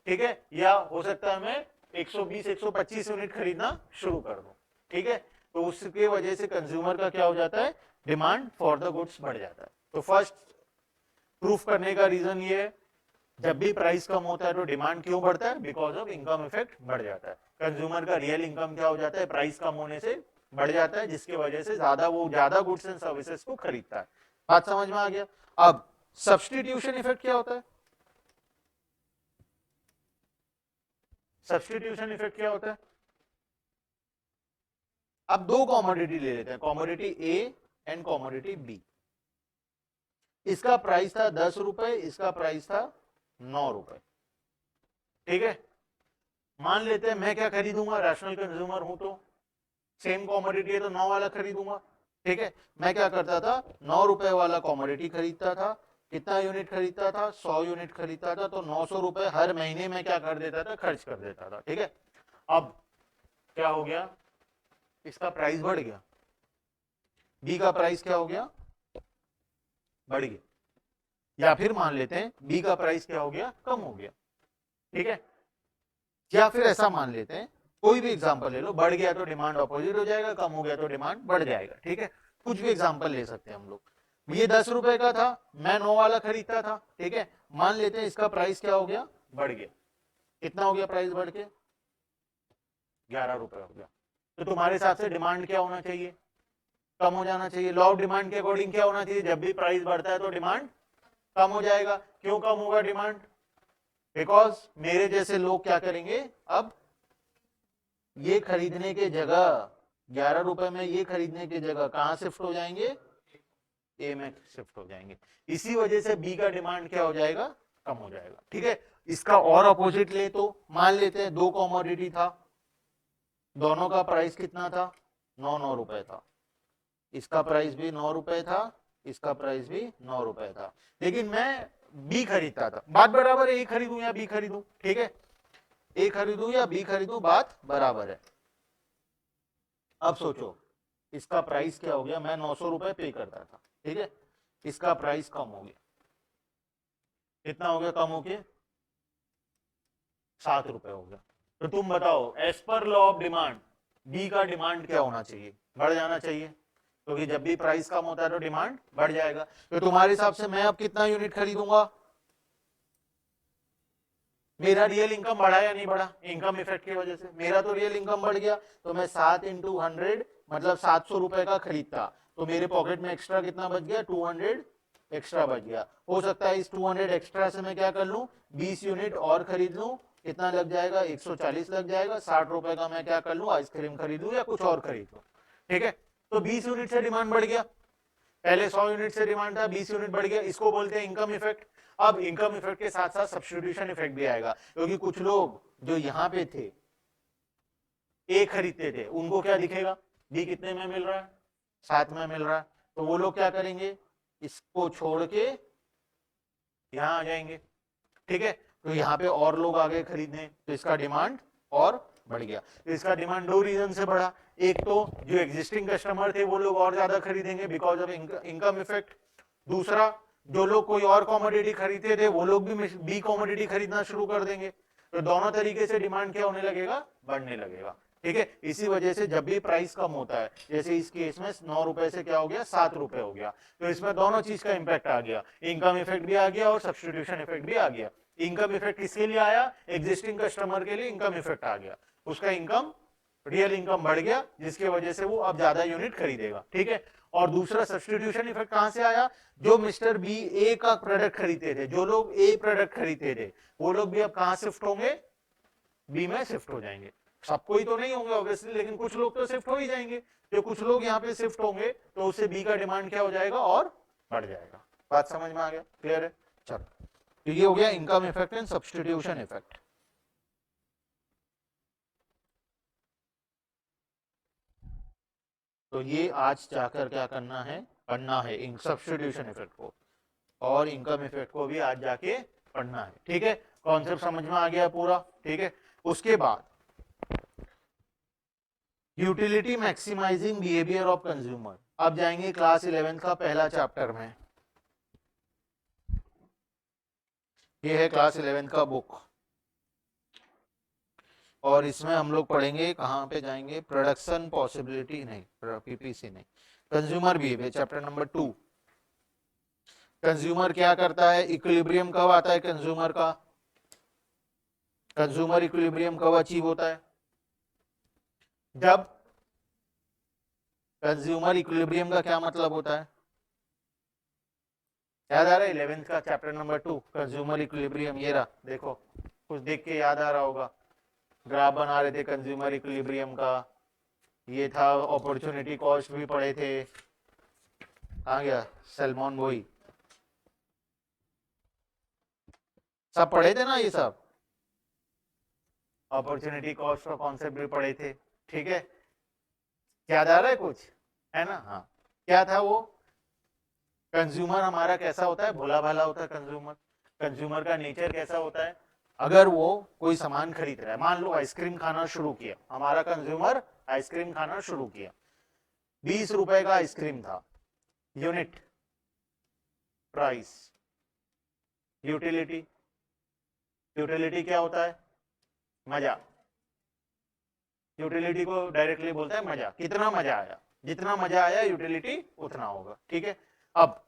ठीक है, या हो सकता है मैं 120-125 यूनिट खरीदना शुरू कर दूं, ठीक है। तो उसके वजह से कंज्यूमर का क्या हो जाता है, डिमांड फॉर द गुड्स बढ़ जाता है। तो फर्स्ट प्रूफ करने का रीजन ये है, जब भी प्राइस कम होता है तो डिमांड क्यों बढ़ता है, बिकॉज ऑफ इनकम इफेक्ट बढ़ जाता है। कंज्यूमर का रियल इनकम क्या हो जाता है, प्राइस कम होने से बढ़ जाता है, जिसकी वजह से ज्यादा गुड्स एंड सर्विसेज को खरीदता है। बात समझ में आ गया। अब सब्स्टिट्यूशन इफेक्ट क्या होता है, सब्स्टिट्यूशन इफेक्ट क्या होता है, अब दो कॉमोडिटी ले लेते हैं, commodity A and commodity B. इसका प्राइस था 10 रुपए, इसका प्राइस था 9 रुपए, ठीक है। मान लेते हैं मैं क्या खरीदूंगा, रैशनल कंज्यूमर हूं तो सेम कॉमोडिटी है तो 9 वाला खरीदूंगा, ठीक है। मैं क्या करता था, 9 रुपए वाला कॉमोडिटी खरीदता था, कितना यूनिट खरीदता था, 100 यूनिट खरीदता था, तो 900 रुपए हर महीने में क्या कर देता था, खर्च कर देता था, ठीक है। अब क्या हो गया, इसका प्राइस बढ़ गया, बी का प्राइस क्या हो गया, बढ़ गया, या फिर मान लेते हैं बी का प्राइस क्या हो गया, कम हो गया, ठीक है। या फिर ऐसा मान लेते हैं, कोई भी एग्जांपल ले लो, बढ़ गया तो डिमांड अपोजिट हो जाएगा, कम हो गया तो डिमांड बढ़ जाएगा, ठीक है। कुछ भी एग्जांपल ले सकते हैं हम लोग। ये 10 रुपए का था, मैं 9 वाला खरीदता था, ठीक है। मान लेते हैं इसका प्राइस क्या हो गया, बढ़ गया, कितना हो गया प्राइस बढ़ के, 11 रुपए हो गया। तो तुम्हारे हिसाब से डिमांड क्या होना चाहिए, कम हो जाना चाहिए। लॉ ऑफ डिमांड के अकॉर्डिंग क्या होना चाहिए, जब भी प्राइस बढ़ता है तो डिमांड कम हो जाएगा। क्यों कम होगा डिमांड, बिकॉज मेरे जैसे लोग क्या करेंगे, अब ये खरीदने के जगह 11 रुपए में ये खरीदने की जगह कहां शिफ्ट हो जाएंगे, ए में शिफ्ट हो जाएंगे। इसी वजह से बी का डिमांड क्या हो जाएगा, कम हो जाएगा, ठीक है। इसका और अपोजिट ले तो मान लेते हैं दो कॉमोडिटी था, दोनों का प्राइस कितना था, 9 रुपए था, इसका प्राइस भी 9 रुपए था, इसका प्राइस भी 9 रुपए था, लेकिन मैं बी खरीदता था। बात बराबर है, ए खरीदूं या बी खरीदूं, ठीक है, ए खरीदूं या बी खरीदूं, बात बराबर है। अब सोचो इसका प्राइस क्या हो गया, मैं 900 रुपए पे करता था, ठीक है, इसका प्राइस कम हो गया, कितना हो गया कम हो गया, 7 रुपए हो गया। तो तुम बताओ as per law of demand B का डिमांड क्या होना चाहिए, बढ़ जाना चाहिए, क्योंकि जब भी प्राइस कम होता है तो डिमांड बढ़ जाएगा। तो तुम्हारे हिसाब से मैं अब कितना यूनिट खरीदूंगा, मेरा रियल इनकम बढ़ा या नहीं बढ़ा, इनकम इफेक्ट की वजह से मेरा तो रियल इनकम बढ़ गया, तो मैं 7 इंटू 100 मतलब 700 रुपए का खरीदता, तो मेरे पॉकेट में एक्स्ट्रा कितना बच गया, 200 एक्स्ट्रा बच गया। हो सकता है इस 200 एक्स्ट्रा से मैं क्या कर लूं, 20 यूनिट और खरीद लूं, कितना लग जाएगा, 140 लग जाएगा। 60 रुपए का मैं क्या कर लूं, आइसक्रीम खरीद लूं या कुछ और खरीद लूं, ठीक है। तो 20 यूनिट से डिमांड बढ़ गया, पहले 100 यूनिट से डिमांड था, 20 यूनिट बढ़ गया, इसको बोलते हैं इनकम इफेक्ट। अब इनकम इफेक्ट के साथ साथ सब्स्टिट्यूशन इफेक्ट भी आएगा, क्योंकि कुछ लोग जो यहां पे थे ए खरीदते थे, उनको क्या दिखेगा, बी कितने में मिल रहा है, 7 में मिल रहा है, तो वो लोग क्या करेंगे, इसको छोड़ के यहां आ जाएंगे, ठीक है। तो यहाँ पे और लोग आ गए खरीदने, तो इसका डिमांड और बढ़ गया। तो इसका डिमांड दो रीजन से बढ़ा, एक तो जो एग्जिस्टिंग कस्टमर थे वो लोग और ज्यादा खरीदेंगे बिकॉज ऑफ इनकम इफेक्ट, दूसरा जो लोग कोई और कॉमोडिटी खरीदते थे वो लोग भी बी कॉमोडिटी खरीदना शुरू कर देंगे। तो दोनों तरीके से डिमांड क्या होने लगेगा, बढ़ने लगेगा, ठीक है। इसी वजह से जब भी प्राइस कम होता है, जैसे इस केस में 9 रुपए से क्या हो गया, 7 रुपए हो गया, तो इसमें दोनों चीज का इंपैक्ट आ गया, इनकम इफेक्ट भी आ गया और सब्स्टिट्यूशन इफेक्ट भी आ गया। इनकम इफेक्ट किसके लिए आया, एग्जिस्टिंग कस्टमर के लिए इनकम इफेक्ट आ गया, उसका इनकम रियल इनकम बढ़ गया, जिसकी वजह से वो अब ज्यादा यूनिट खरीदेगा, ठीक है। और दूसरा सब्स्टिट्यूशन इफेक्ट कहां से आया, जो मिस्टर बी ए का प्रोडक्ट खरीदते थे, जो लोग ए प्रोडक्ट खरीदते थे वो लोग भी अब कहां शिफ्ट होंगे, बी में शिफ्ट हो जाएंगे। सबको ही तो नहीं होंगे ऑब्वियसली, लेकिन कुछ लोग तो शिफ्ट हो ही जाएंगे। जो कुछ लोग यहाँ पे शिफ्ट होंगे तो उससे बी का डिमांड क्या हो जाएगा, और बढ़ जाएगा। बात समझ में आ गया, क्लियर है। चलो, तो ये हो गया income effect and substitution effect. तो ये आज जाकर क्या करना है, पढ़ना है इन सब्स्टिट्यूशन इफेक्ट को, और इनकम इफेक्ट को भी आज जाके पढ़ना है, ठीक है। कॉन्सेप्ट समझ में आ गया पूरा, ठीक है। उसके बाद utility maximising behaviour of consumer, अब जाएंगे क्लास 11 का पहला चैप्टर में। ये है क्लास 11 का बुक, और इसमें हम लोग पढ़ेंगे, कहाँ पे जाएंगे, प्रोडक्शन पॉसिबिलिटी नहीं, पीपीसी नहीं, consumer behaviour chapter number 2। Consumer क्या करता है, इक्विलिब्रियम कब आता है कंज्यूमर का, कंज्यूमर इक्विलिब्रियम कब अचीव होता है, जब कंज्यूमर इक्विलिब्रियम का क्या मतलब होता है, याद आ रहा है 11th का चैप्टर नंबर 2 कंज्यूमर इक्विलिब्रियम, ये रहा, देखो कुछ देख के याद आ रहा होगा, ग्राफ बना रहे थे कंज्यूमर इक्विलिब्रियम का, ये था, अपॉर्चुनिटी कॉस्ट भी पढ़े थे, आ गया सैल्मन वही सब पढ़े थे ना, ये सब अपॉर्चुनिटी कॉस्ट का कॉन्सेप्ट भी पढ़े थे, ठीक है, याद आ रहा है कुछ, है ना, हाँ। क्या था वो, कंज्यूमर हमारा कैसा होता है, भोला भाला होता है कंज्यूमर, कंज्यूमर का नेचर कैसा होता है, अगर वो कोई सामान खरीद रहा है, मान लो आइसक्रीम खाना शुरू किया, हमारा कंज्यूमर आइसक्रीम खाना शुरू किया, 20 रुपए का आइसक्रीम था, यूनिट प्राइस, यूटिलिटी, यूटिलिटी क्या होता है, मजा, यूटिलिटी को डायरेक्टली बोलता है मजा, कितना मजा आया, जितना मजा आया यूटिलिटी उतना होगा, ठीक है। अब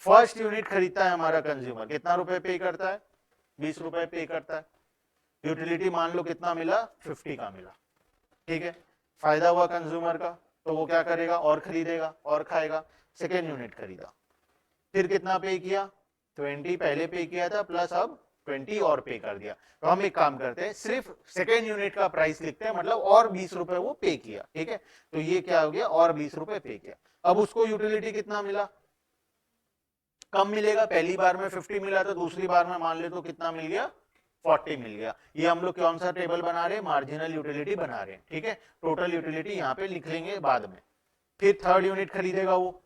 फर्स्ट यूनिट खरीदता है हमारा कंज्यूमर, कितना रुपए पे करता है, 20 रुपए पे करता है, यूटिलिटी मान लो कितना मिला, 50 का मिला, ठीक है, फायदा हुआ कंज्यूमर का, तो वो क्या करेगा, और खरीदेगा और खाएगा, सेकेंड यूनिट खरीदा, फिर कितना पे किया, 20 पहले पे किया था, प्लस अब 20 और पे कर दिया, तो हम एक काम करते हैं, सिर्फ सेकेंड यूनिट का प्राइस लिखते हैं, मतलब और 20 रुपए वो पे किया, ठीक है, तो ये क्या हो गया, और 20 रुपए पे किया, अब उसको यूटिलिटी कितना मिला, कम मिलेगा, पहली बार में 50 मिला, तो दूसरी बार में मान ले तो कितना मिल गया, 40 मिल गया। ये हम लोग कौन सा टेबल बना रहे हैं, मार्जिनल यूटिलिटी बना रहे हैं, ठीक है, टोटल यूटिलिटी यहाँ पे लिख लेंगे बाद में। फिर थर्ड यूनिट खरीदेगा वो,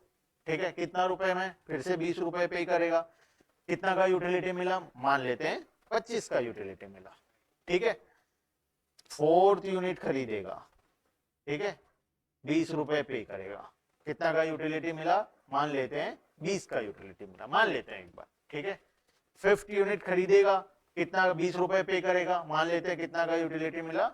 ठीक है, कितना रुपए में, फिर से 20 रुपए पे करेगा, कितना का यूटिलिटी मिला, मान लेते हैं 25 का यूटिलिटी मिला, ठीक है, फोर्थ यूनिट खरीदेगा, ठीक है, 20 रुपए पे करेगा, कितना का यूटिलिटी मिला, मान लेते हैं 20 का यूटिलिटी मिला, मान लेते हैं एक बार, ठीक है, फिफ्थ यूनिट खरीदेगा, कितना, 20 रुपए पे करेगा, मान लेते हैं कितना का यूटिलिटी मिला,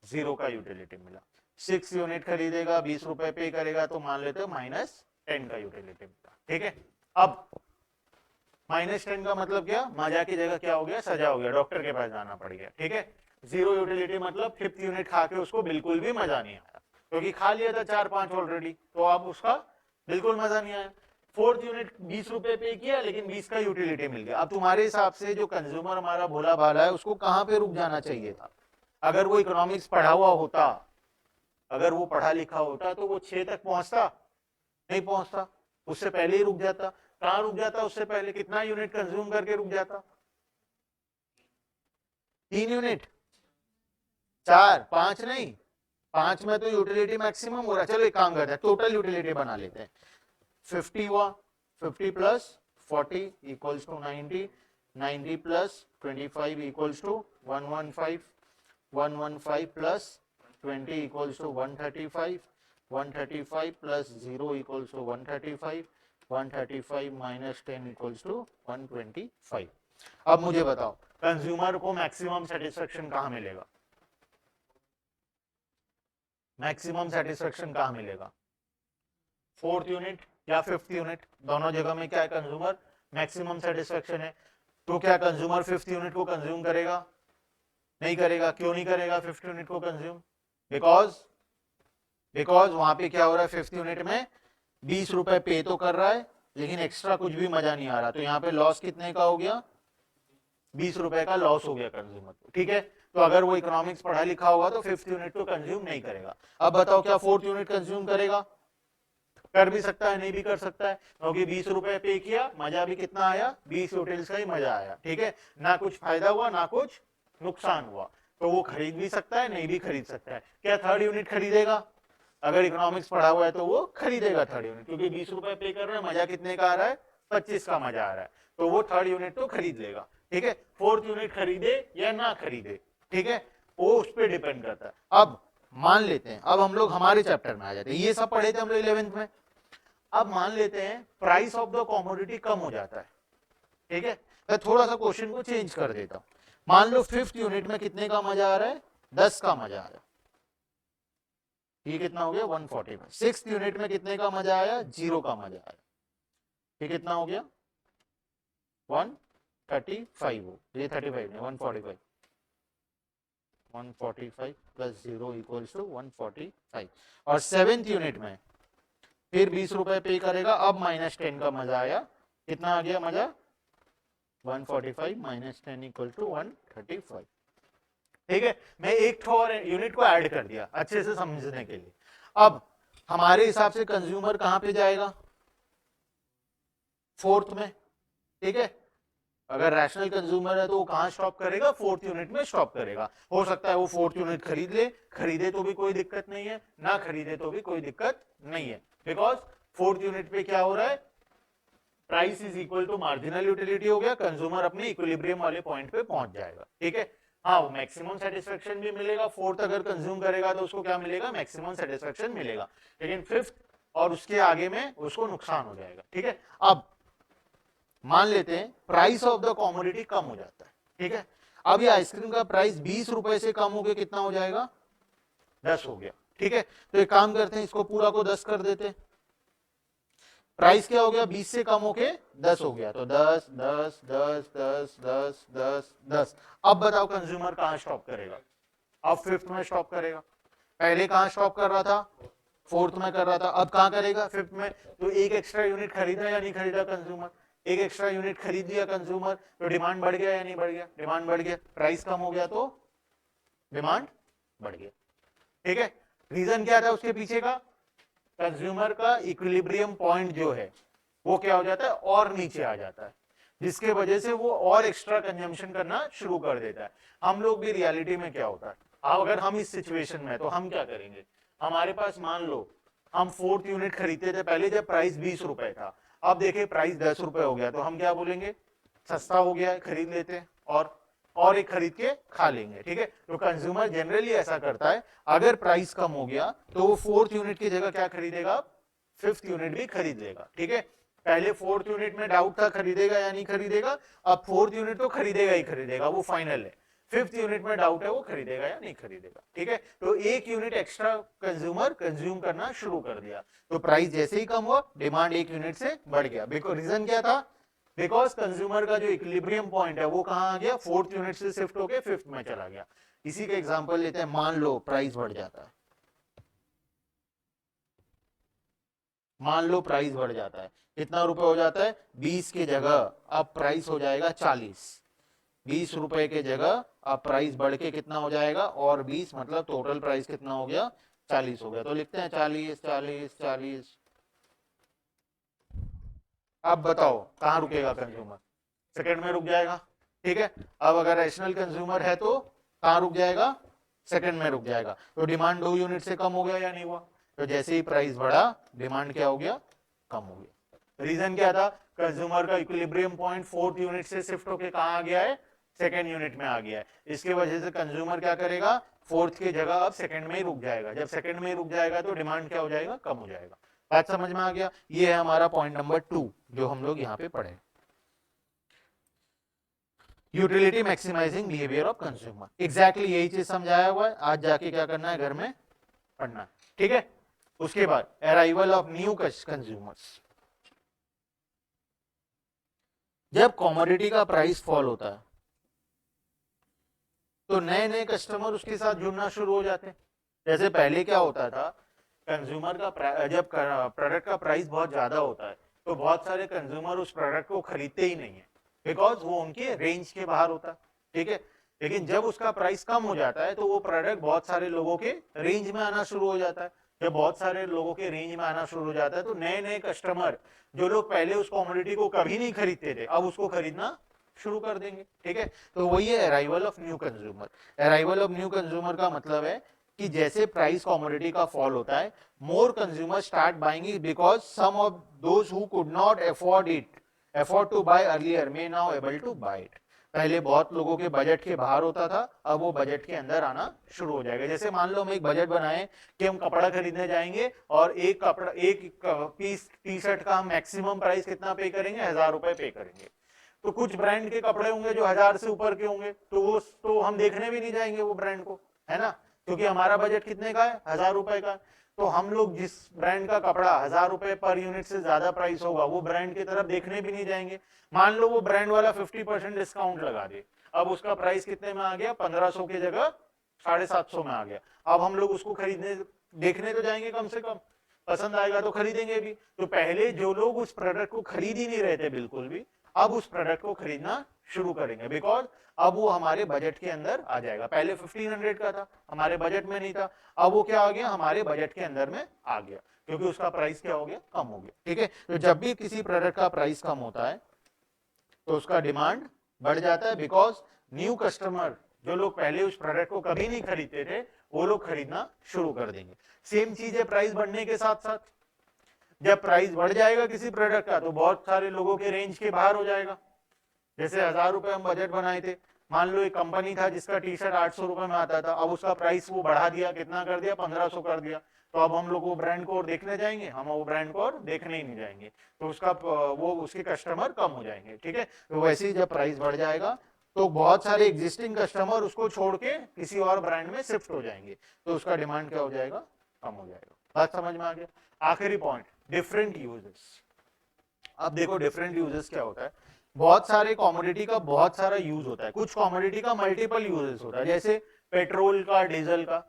0 का यूटिलिटी मिला, सिक्स यूनिट खरीदेगा, 20 रुपए पे करेगा, तो मान लेते हैं -10 का यूटिलिटी मिला, ठीक है। अब -10 का मतलब क्या, मजा की जगह क्या हो गया, सजा हो गया, डॉक्टर के पास जाना पड़ गया, ठीक है। 0 यूटिलिटी मतलब फिफ्थ यूनिट खा के उसको बिल्कुल भी मजा नहीं आया, क्योंकि खा लिया था 4-5 ऑलरेडी, तो अब उसका बिल्कुल मजा नहीं आया। फोर्थ यूनिट 20 रुपए पे किया, लेकिन 20 का यूटिलिटी मिल गया। अब तुम्हारे हिसाब से जो कंज्यूमर हमारा भोला भाला है, उसको कहां पे रुक जाना चाहिए था, अगर वो इकोनॉमिक्स पढ़ा हुआ होता, अगर वो पढ़ा लिखा होता, तो वो 6 तक पहुंचता, नहीं पहुंचता, उससे पहले ही रुक जाता। कहां रुक जाता उससे पहले, कितना यूनिट कंज्यूम करके रुक जाता, 3 यूनिट, 4, 5 नहीं, 5 में तो यूटिलिटी मैक्सिमम हो रहा है। चलो एक काम करते हैं, टोटल यूटिलिटी बना लेते हैं, 50 हुआ, 50 plus 40 equals to 90, 90 plus 25 equals to 115, 115 plus 20 equals to 135, 135 plus 0 equals to 135, 135 minus 10 equals to 125। अब मुझे बताओ कंज्यूमर को मैक्सिमम सेटिस्फेक्शन कहां मिलेगा, मैक्सिमम सेटिस्फेक्शन कहां मिलेगा, फोर्थ यूनिट या फिफ्थ यूनिट, दोनों जगह में क्या है, कंज्यूमर मैक्सिमम सेटिस्फेक्शन है, तो क्या कंज्यूमर फिफ्थ यूनिट को कंज्यूम करेगा, नहीं करेगा, क्यों नहीं करेगा फिफ्थ यूनिट को कंज्यूम, बिकॉज वहां पे क्या हो रहा है, फिफ्थ यूनिट में 20 रुपए पे तो कर रहा है, लेकिन एक्स्ट्रा कुछ भी मजा नहीं आ रहा, तो यहाँ पे लॉस कितने का हो गया, 20 रुपए का लॉस हो गया कंज्यूमर को, ठीक है। तो अगर वो इकोनॉमिक्स पढ़ा लिखा होगा तो फिफ्थ यूनिट को कंज्यूम नहीं करेगा। अब बताओ क्या फोर्थ यूनिट कंज्यूम करेगा, कर भी सकता है, नहीं भी कर सकता है, क्योंकि 20 रुपए पे किया, मजा भी कितना आया, 20 यूटिल्स का ही मजा आया, ठीक है, ना कुछ फायदा हुआ ना कुछ नुकसान हुआ, तो वो खरीद भी सकता है, नहीं भी खरीद सकता है। क्या थर्ड यूनिट खरीदेगा, अगर इकोनॉमिक्स पढ़ा हुआ है तो वो खरीदेगा थर्ड यूनिट, क्योंकि 20 रुपए पे कर रहा है, मजा कितने का आ रहा है, 25 का मजा आ रहा है, तो वो थर्ड यूनिट तो खरीद लेगा, ठीक है। फोर्थ यूनिट खरीदे या ना खरीदे, ठीक है, वो उस पर डिपेंड करता है। अब मान लेते हैं, अब हम लोग हमारे चैप्टर में आ जाते हैं, ये सब पढ़े थे हम लोग 11th में। अब मान लेते हैं प्राइस ऑफ द कॉमोडिटी कम हो जाता है, ठीक है। मैं थोड़ा सा क्वेश्चन को चेंज कर देता हूं। मान लो फिफ्थ यूनिट में कितने का मजा आ रहा है, 10 का मजा आ रहा है, ये कितना हो गया 145। सिक्स्थ यूनिट में कितने का मजा आया, 0 का मजा आया, ये कितना हो गया 135 हो, ये 35 नहीं 145, 145 प्लस 0 इक्वल्स टू 145। और सेवेंथ यूनिट में फिर 20 रुपए पे करेगा, अब -10 का मजा आया, कितना आ गया मजा 145 -10 इक्वल टू 135, ठीक है। मैं एक और यूनिट को ऐड कर दिया अच्छे से समझने के लिए। अब हमारे हिसाब से कंज्यूमर कहां पे जाएगा, फोर्थ में, ठीक है। अगर रैशनल कंज्यूमर है तो वो कहां स्टॉप करेगा, फोर्थ यूनिट में स्टॉप करेगा। हो सकता है वो फोर्थ यूनिट खरीद ले, खरीदे तो भी कोई दिक्कत नहीं है, ना खरीदे तो भी कोई दिक्कत नहीं है, बिकॉज फोर्थ यूनिट पे क्या हो रहा है, price is equal to marginal utility हो गया, कंज्यूमर अपने इक्विलिब्रियम वाले पॉइंट पे पहुंच जाएगा, ठीक है। हाँ, वो मैक्सिमम सेटिस्फेक्शन भी मिलेगा, फोर्थ अगर कंज्यूम करेगा तो उसको क्या मिलेगा, मैक्सिमम सेटिस्फेक्शन मिलेगा, लेकिन फिफ्थ और उसके आगे में उसको नुकसान हो जाएगा, ठीक है। अब मान लेते हैं प्राइस ऑफ द कॉमोडिटी कम हो जाता है, ठीक है। अब ये आइसक्रीम का प्राइस 20 रुपए से कम हो गया, कितना हो जाएगा 10 हो गया, ठीक है। तो एक काम करते हैं, इसको पूरा को 10 कर देते हैं। प्राइस क्या हो गया, 20 से कम होके 10 हो गया, तो 10 10 10 10 10 10 10। अब बताओ कंज्यूमर कहां स्टॉप करेगा, अब फिफ्थ में स्टॉप करेगा। पहले कहां स्टॉप कर रहा था, फोर्थ में कर रहा था, अब कहां करेगा, फिफ्थ में। तो एक एक्स्ट्रा यूनिट खरीदा या नहीं खरीदा कंज्यूमर, एक एक्स्ट्रा यूनिट खरीद लिया कंज्यूमर, तो डिमांड बढ़ गया या नहीं बढ़ गया, डिमांड बढ़ गया। प्राइस कम हो गया तो डिमांड बढ़ गया, ठीक है। रीजन क्या था उसके पीछे का, कंज्यूमर का इक्विलिब्रियम पॉइंट जो है वो क्या हो जाता है, और नीचे आ जाता है, जिसके वजह से वो और एक्स्ट्रा कंजम्पशन करना शुरू कर देता है। हम लोग भी रियलिटी में क्या होता है, अब अगर हम इस सिचुएशन में, तो हम क्या करेंगे, हमारे पास मान लो हम फोर्थ यूनिट खरीदते थे पहले जब प्राइस 20 रुपए था, अब देखिए प्राइस 10 रुपए हो गया, तो हम क्या बोलेंगे, सस्ता हो गया है, खरीद लेते हैं और एक खरीद के खा लेंगे, ठीक है। तो कंज्यूमर जनरली ऐसा करता है, अगर प्राइस कम हो गया तो वो फोर्थ यूनिट की जगह क्या खरीदेगा, फिफ्थ यूनिट भी खरीद लेगा, ठीक है। पहले फोर्थ यूनिट में डाउट था खरीदेगा या नहीं खरीदेगा, अब फोर्थ यूनिट तो खरीदेगा ही खरीदेगा, वो फाइनल है। फिफ्थ यूनिट में डाउट है वो खरीदेगा या नहीं खरीदेगा, ठीक है। तो एक यूनिट एक्स्ट्रा कंज्यूमर कंज्यूम करना शुरू कर दिया, तो प्राइस जैसे ही कम हुआ डिमांड एक यूनिट से बढ़ गया। बिकॉज रीजन क्या था, बिकॉज कंज्यूमर का जो इक्विलिब्रियम पॉइंट है वो कहां आ गया, फोर्थ यूनिट से शिफ्ट होके फिफ्थ में चला गया। इसी का एग्जांपल लेते हैं, मान लो प्राइस बढ़ जाता है, मान लो प्राइस बढ़ जाता है, कितना रुपए हो जाता है, 20 की जगह अब प्राइस हो जाएगा 40, 20 रुपए के जगह अब प्राइस बढ़ के कितना हो जाएगा, और 20, मतलब टोटल प्राइस कितना हो गया 40 हो गया। तो लिखते हैं 40 40 40। अब बताओ कहां रुकेगा कंज्यूमर, सेकंड में रुक जाएगा, ठीक है। अब अगर रैशनल कंज्यूमर है तो कहां रुक जाएगा, सेकंड में रुक जाएगा। तो डिमांड 2 यूनिट से कम हो गया या नहीं हुआ, तो जैसे ही प्राइस बढ़ा डिमांड क्या हो गया, कम हो गया। रीजन क्या था, कंज्यूमर का इक्विलिब्रियम पॉइंट फोर्थ यूनिट से शिफ्ट होकर कहां आ गया है, सेकंड यूनिट में आ गया है। इसके वजह से कंज्यूमर क्या करेगा, फोर्थ की जगह अब सेकंड में ही रुक जाएगा। जब सेकंड में ही रुक जाएगा तो डिमांड क्या हो जाएगा, कम हो जाएगा। बात समझ में आ गया। ये है हमारा पॉइंट नंबर 2 जो हम लोग यहाँ पे पढ़े, utility maximising behaviour of consumer. Exactly यही चीज समझाया हुआ है, आज जाके क्या करना है, घर में पढ़ना है, ठीक है। उसके बाद अराइवल ऑफ न्यू कंज्यूमर्स, जब कमोडिटी का प्राइस फॉल होता है तो नए नए कस्टमर उसके साथ जुड़ना शुरू हो जाते हैं। जैसे पहले क्या होता था, कंज्यूमर का जब प्रोडक्ट का प्राइस बहुत ज्यादा होता है तो बहुत सारे कंज्यूमर उस प्रोडक्ट को खरीदते ही नहीं है, बिकॉज वो उनके रेंज के बाहर होता है, ठीक है। लेकिन जब उसका प्राइस कम हो जाता है तो वो प्रोडक्ट बहुत सारे लोगों के रेंज में आना शुरू हो जाता है। जब बहुत सारे लोगों के रेंज में आना शुरू हो जाता है तो नए नए कस्टमर, जो लोग पहले उस कमोडिटी को कभी नहीं खरीदते थे, अब उसको खरीदना शुरू कर देंगे, ठीक है। तो वही है arrival of new consumer. Arrival of new consumer का मतलब है कि जैसे प्राइस कमोडिटी का फॉल होता है, more consumer start buying it because some of those who could not afford it afford to buy earlier may now able to buy it. पहले बहुत लोगों के बजट के बाहर होता था, अब वो बजट के अंदर आना शुरू हो जाएगा। जैसे मान लो हम एक बजट बनाए कि हम कपड़ा खरीदने जाएंगे और एक पीस टी शर्ट का हम मैक्सिमम प्राइस कितना पे करेंगे, 1000 रुपए पे करेंगे। तो कुछ ब्रांड के कपड़े होंगे जो 1000 से ऊपर के होंगे, तो हम देखने भी नहीं जाएंगे वो ब्रांड को, है ना, क्योंकि हमारा बजट कितने का है, 1000 रुपए का। तो हम लोग जिस ब्रांड का कपड़ा 1000 रुपए पर यूनिट से ज्यादा प्राइस होगा वो ब्रांड की तरफ देखने भी नहीं जाएंगे। मान लो वो ब्रांड वाला 50% डिस्काउंट लगा दे, अब उसका प्राइस कितने में आ गया, 1500 की जगह 750 में आ गया। अब हम लोग उसको खरीदने देखने तो जाएंगे, कम से कम पसंद आएगा तो खरीदेंगे भी। तो पहले जो लोग उस प्रोडक्ट को खरीद ही नहीं रहे थे बिल्कुल भी, अब उस प्रोडक्ट को खरीदना शुरू करेंगे, बिकॉज अब वो हमारे बजट के अंदर आ जाएगा। पहले 1500 का था, हमारे बजट में नहीं था, अब वो क्या आ गया, हमारे बजट के अंदर में आ गया, क्योंकि उसका प्राइस क्या हो गया, कम हो गया। ठीक है, तो जब भी किसी प्रोडक्ट का प्राइस कम होता है तो उसका डिमांड बढ़ जाता है, बिकॉज न्यू कस्टमर, जो लोग पहले उस प्रोडक्ट को कभी नहीं खरीदते थे, वो लोग खरीदना शुरू कर देंगे। सेम चीज है प्राइस बढ़ने के साथ साथ, जब प्राइस बढ़ जाएगा किसी प्रोडक्ट का तो बहुत सारे लोगों के रेंज के बाहर हो जाएगा। जैसे 1000 रुपए हम बजट बनाए थे, मान लो एक कंपनी था जिसका टी शर्ट 800 रुपए में आता था, अब उसका प्राइस वो बढ़ा दिया, कितना कर दिया, 1500 कर दिया। तो अब हम लोग वो ब्रांड को और देखने जाएंगे, हम वो ब्रांड को और देखने ही नहीं जाएंगे, तो उसका वो उसके कस्टमर कम हो जाएंगे। ठीक है, तो वैसे ही जब प्राइस बढ़ जाएगा तो बहुत सारे एग्जिस्टिंग कस्टमर उसको छोड़ के किसी और ब्रांड में शिफ्ट हो जाएंगे, तो उसका डिमांड क्या हो जाएगा, कम हो जाएगा। बात समझ में आ गया। आखिरी पॉइंट, डिफरेंट यूजेस। अब देखो डिफरेंट यूजेस क्या होता है, बहुत सारे कॉमोडिटी का बहुत सारा यूज होता है, कुछ कॉमोडिटी का मल्टीपल यूजेस होता है। जैसे पेट्रोल का, डीजल का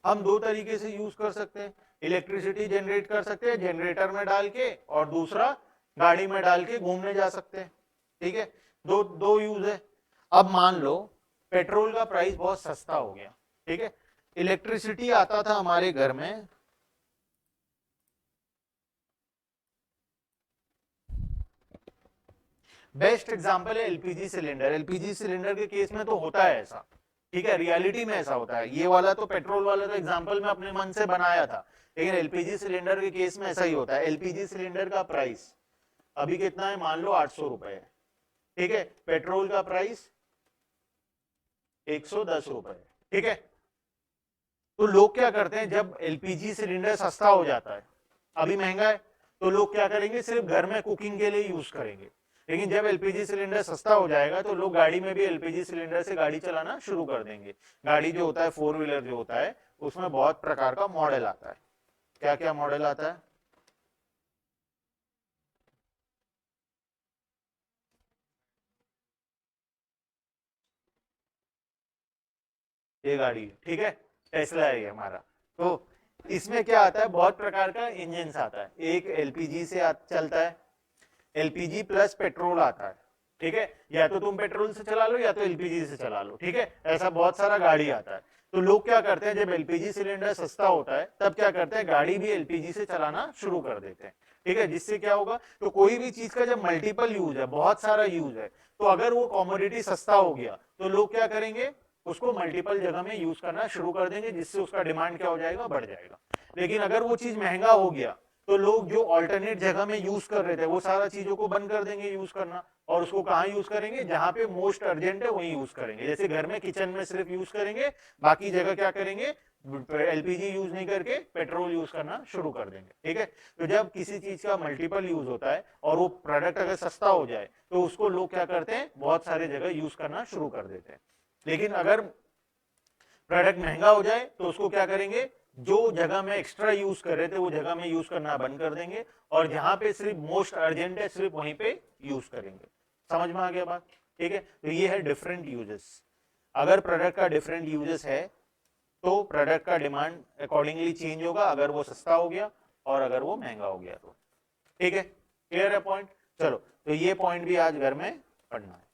हम दो तरीके से यूज कर सकते हैं, इलेक्ट्रिसिटी जनरेट कर सकते हैं जनरेटर में डाल के, और दूसरा गाड़ी में डाल के घूमने जा सकते हैं। ठीक है, दो दो यूज है। अब मान लो पेट्रोल का प्राइस बहुत सस्ता हो गया, ठीक है, इलेक्ट्रिसिटी आता था हमारे घर में, बेस्ट एग्जांपल है एलपीजी सिलेंडर। एलपीजी सिलेंडर के केस में तो होता है ऐसा, ठीक है, रियलिटी में ऐसा होता है। ये वाला तो पेट्रोल वाला तो एग्जांपल में अपने मन से बनाया था, लेकिन एलपीजी सिलेंडर के केस में ऐसा ही होता है। एलपीजी सिलेंडर का प्राइस अभी कितना है, मान लो 800 रुपए है, ठीक है, पेट्रोल का प्राइस 110 रुपए है। ठीक है, तो लोग क्या करते हैं, जब एलपीजी सिलेंडर सस्ता हो जाता है, अभी महंगा है, तो लोग क्या करेंगे, सिर्फ घर में कुकिंग के लिए यूज करेंगे। लेकिन जब एलपीजी सिलेंडर सस्ता हो जाएगा तो लोग गाड़ी में भी एलपीजी सिलेंडर से गाड़ी चलाना शुरू कर देंगे। गाड़ी जो होता है, 4 व्हीलर जो होता है, उसमें बहुत प्रकार का मॉडल आता है। क्या क्या मॉडल आता है, ये गाड़ी, ठीक है, टेस्ला है ये हमारा। तो इसमें क्या आता है, बहुत प्रकार का इंजन आता है। एक एलपीजी से चलता है, एलपीजी प्लस पेट्रोल आता है। ठीक है, या तो तुम पेट्रोल से चला लो या तो एलपीजी से चला लो। ठीक है, ऐसा बहुत सारा गाड़ी आता है। तो लोग क्या करते हैं, जब एलपीजी सिलेंडर सस्ता होता है तब क्या करते हैं, गाड़ी भी एलपीजी से चलाना शुरू कर देते हैं। ठीक है, जिससे क्या होगा, तो कोई भी चीज का जब मल्टीपल यूज है, बहुत सारा यूज है, तो अगर वो कॉमोडिटी सस्ता हो गया तो लोग क्या करेंगे, उसको मल्टीपल जगह में यूज करना शुरू कर देंगे, जिससे उसका डिमांड क्या हो जाएगा, बढ़ जाएगा। लेकिन अगर वो चीज महंगा हो गया तो लोग जो ऑल्टरनेट जगह में यूज कर रहे थे वो सारा चीजों को बंद कर देंगे यूज करना, और उसको कहाँ यूज करेंगे, जहां पे मोस्ट अर्जेंट है वहीं यूज करेंगे। जैसे घर में किचन में सिर्फ यूज करेंगे, बाकी जगह क्या करेंगे, एलपीजी यूज नहीं करके पेट्रोल यूज करना शुरू कर देंगे। ठीक है, तो जब किसी चीज का मल्टीपल यूज होता है और वो प्रोडक्ट अगर सस्ता हो जाए तो उसको लोग क्या करते हैं, बहुत सारे जगह यूज करना शुरू कर देते हैं। लेकिन अगर प्रोडक्ट महंगा हो जाए तो उसको क्या करेंगे, जो जगह में एक्स्ट्रा यूज कर रहे थे वो जगह में यूज करना बंद कर देंगे, और जहां पे सिर्फ मोस्ट अर्जेंट है सिर्फ वहीं पे यूज करेंगे। समझ में आ गया बात। ठीक है, तो ये है डिफरेंट यूजेस। अगर प्रोडक्ट का डिफरेंट यूजेस है तो प्रोडक्ट का डिमांड अकॉर्डिंगली चेंज होगा, अगर वो सस्ता हो गया और अगर वो महंगा हो गया तो। ठीक है, क्लियर है पॉइंट। चलो, तो ये पॉइंट भी आज घर में पढ़ना है।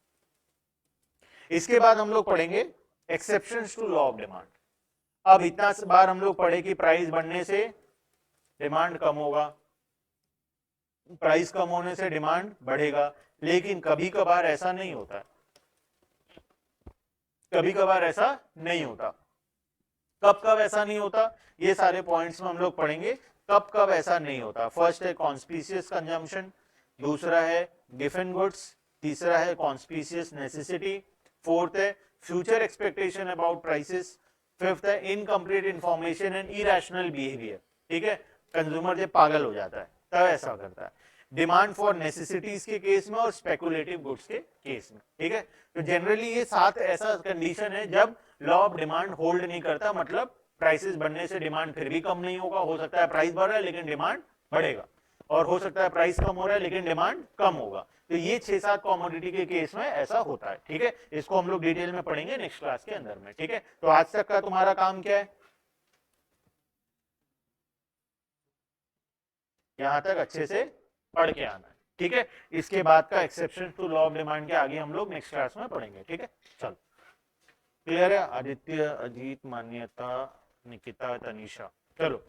इसके बाद हम लोग पढ़ेंगे exceptions to law of demand. अब इतना बार हम लोग पढ़े कि प्राइस बढ़ने से डिमांड कम होगा, प्राइस कम होने से डिमांड बढ़ेगा, लेकिन कभी कभार ऐसा नहीं होता, कभी कभार ऐसा नहीं होता। कब कब ऐसा नहीं होता, ये सारे पॉइंट्स में हम लोग पढ़ेंगे कब कब ऐसा नहीं होता। फर्स्ट है कॉन्स्पिशियस कंजम्पशन, दूसरा है गिवन गुड्स, तीसरा है कॉन्स्पिशियस नेसेसिटी, फोर्थ है future expectation about prices, fifth है incomplete information and irrational behaviour. ठीक है, कंज्यूमर जब पागल हो जाता है तब ऐसा करता है। डिमांड फॉर नेसेसिटीज के केस में और स्पेकुलेटिव गुड्स के केस में। ठीक है, तो जनरली ये 7 ऐसा कंडीशन है जब लॉ ऑफ डिमांड होल्ड नहीं करता, मतलब प्राइसेस बढ़ने से डिमांड फिर भी कम नहीं होगा, हो सकता है प्राइस बढ़ रहा है लेकिन डिमांड बढ़ेगा, और हो सकता है प्राइस कम हो रहा है लेकिन डिमांड कम होगा। तो ये 6-7 कॉमोडिटी के केस में ऐसा होता है। ठीक है, इसको हम लोग डिटेल में पढ़ेंगे नेक्स्ट क्लास के अंदर में। ठीक है, तो आज तक का तुम्हारा काम क्या है, यहां तक अच्छे से पढ़ के आना है। ठीक है, इसके बाद का exception to law of demand के आगे हम लोग नेक्स्ट क्लास में पढ़ेंगे। ठीक है, चलो क्लियर है। आदित्य, अजीत, मान्यता, निकिता, तनिषा, चलो